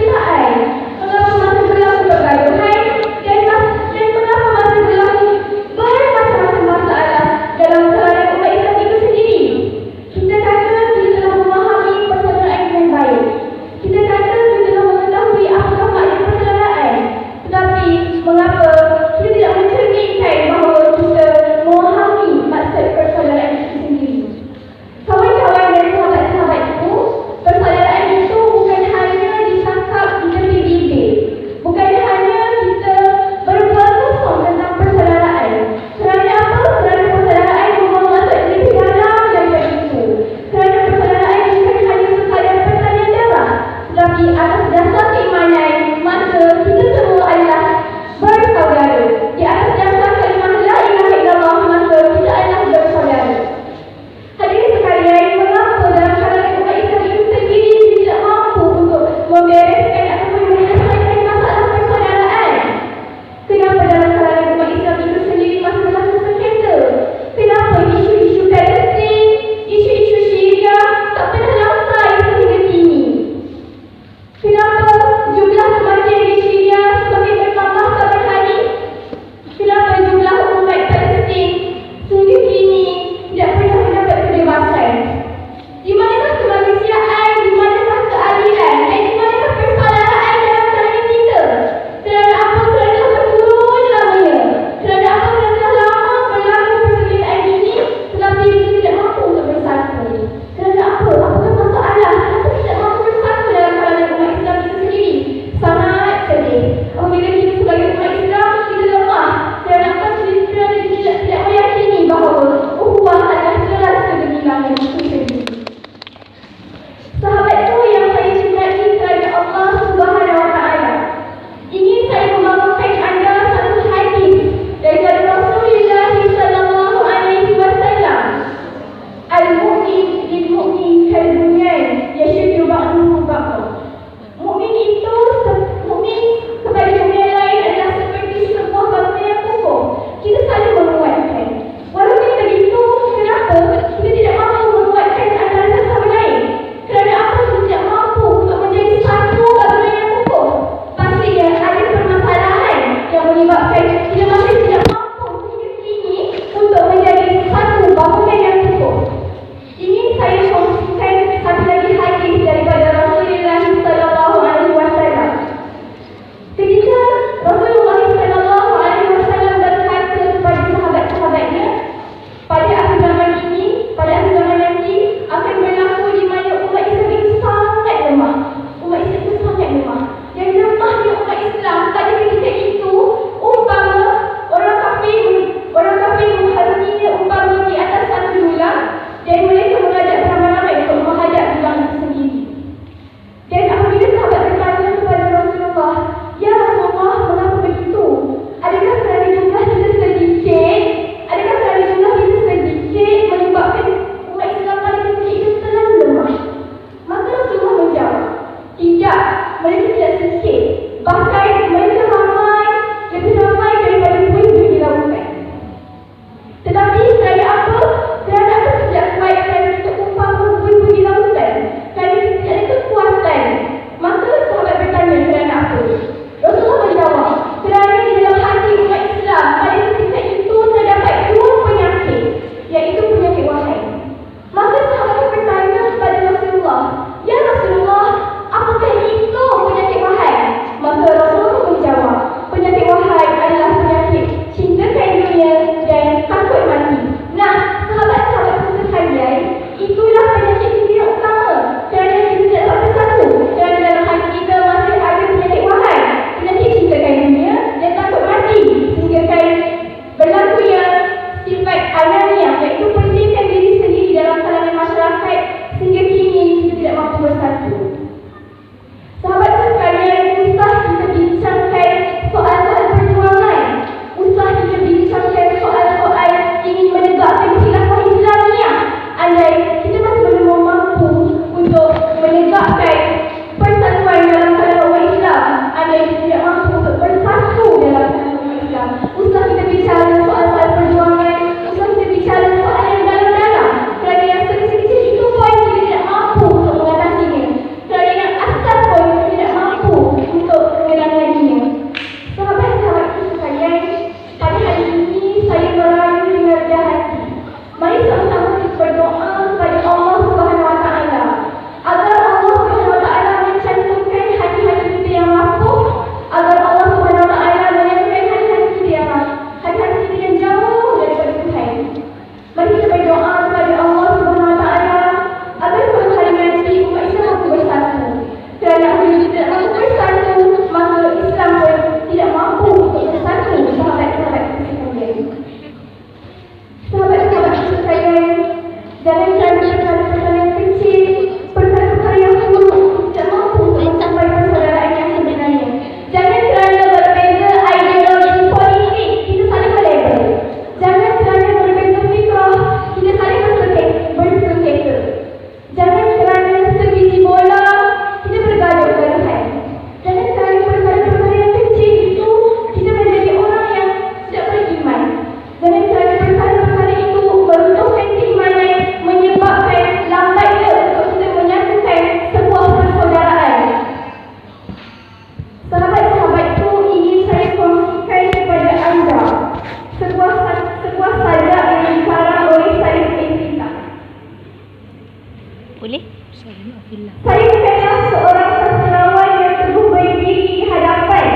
Saya bukanlah seorang sastrawan yang teguh berdiri di hadapan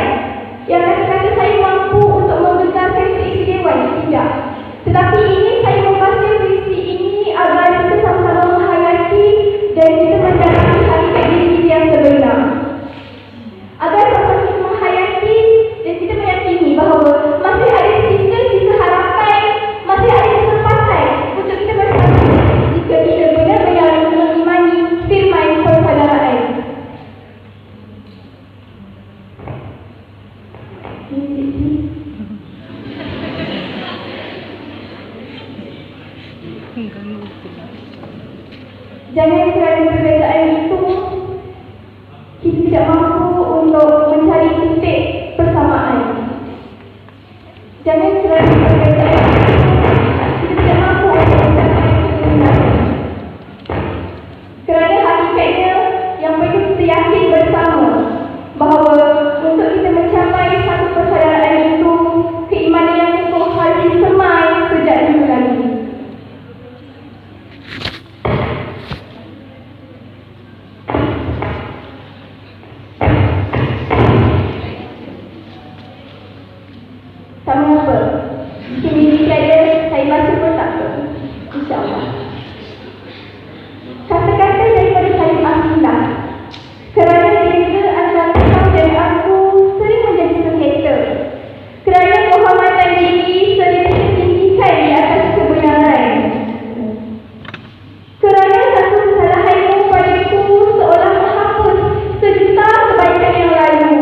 yang kata-kata saya mampu untuk menggegarkan keistimewaan, tidak. Tetapi ingin saya membaca puisi ini agar kita sama-sama menghayati dan kita mendalami hakikat diri yang sebenar. Agar sama-sama kita menghayati dan kita meyakini bahawa masih ada sisa-sisa harapan, masih ada kesempatan untuk kita bersama jika kita benar-benar mengimani firman persaudaraan. Jangan kerana perbezaan itu kita tidak mampu untuk mencari titik persamaan. Jangan kerana perbezaan itu kita tidak mampu untuk mencari kebenaran. Kerana hakikatnya yang perlu kita yakin bersama bahawa untuk kita mencapai satu persaudaraan itu keimanan yang kukuh harus disemai sejak dulu lagi. Tak mengapa. Ini tiada saya baca pun tak apa. InsyaAllah. Kata-kata daripada saya Abdullah. Kerana mereka antara kau dan aku sering menjadi sengketa. Kerana kehormatan diri sering ditinggikan di atas kebenaran. Kerana satu kesalahanmu padaku seolah menghapus sejuta kebaikan yang lalu.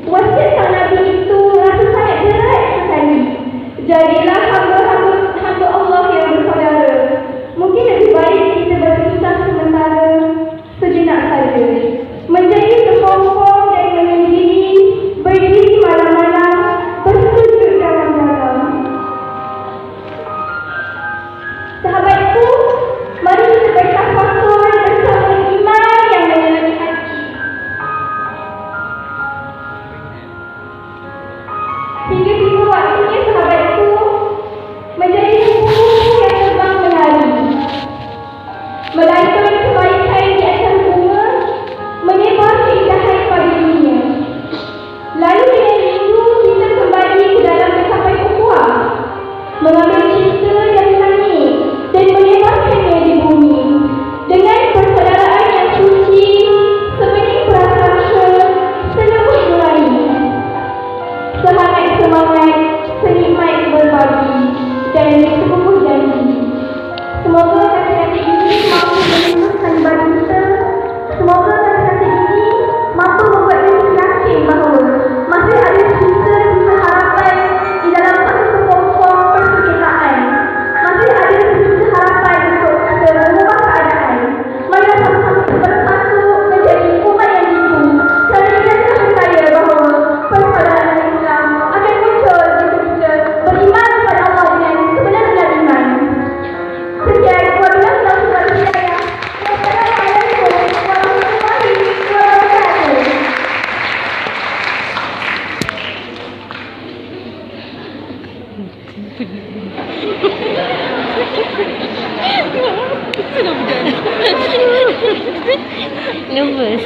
Wasiat sang Nabi itu rasa sangat berat sekali. Jadilah hamba Allah yang bersaudara. Mungkin lebih baik kita berpisah sementara, sejenak saja. Menjadi terpongkong dan menyendiri, berdiri malam-malam, bersujud dalam-dalam. Sahabatku, mari kita bertafakur bersama iman yang menyelami hati. Hingga tiba waktunya sahabatku menjadi kupu-kupu yang terbang menari, melantun kebaikan di atas bunga, menyebar keindahan pada dunia. Lalu dengan rindu kita kembali ke dalam resapan ukhuwah, mengambil cinta dari langit dan menyebarkannya di bumi dengan persaudaraan yang suci, sebening prasangka, selembut nurani. Sehangat semangat, senikmat berbagi dan sekukuh janji. Semoga kata-kata ini mampu menyembuhkan badan kita. Semoga kata-kata ini mampu membuat kita yakin bahawa masih ada sisa-sisa harapan di dalam satu kepompong persengketaan. Masih ada sisa harapan untuk kita mengubah keadaan. Mari sama-sama kita bersatu menjadi umat yang jitu. Kerana kita percaya bahawa persaudaraan Islam akan muncul jika kita beriman kepada Allah dengan sebenar-benar iman. Sekian, wabillahi taufiq wal hidayah. Wassalamualaikum warahmatullahi wabarakatuh. Nervous.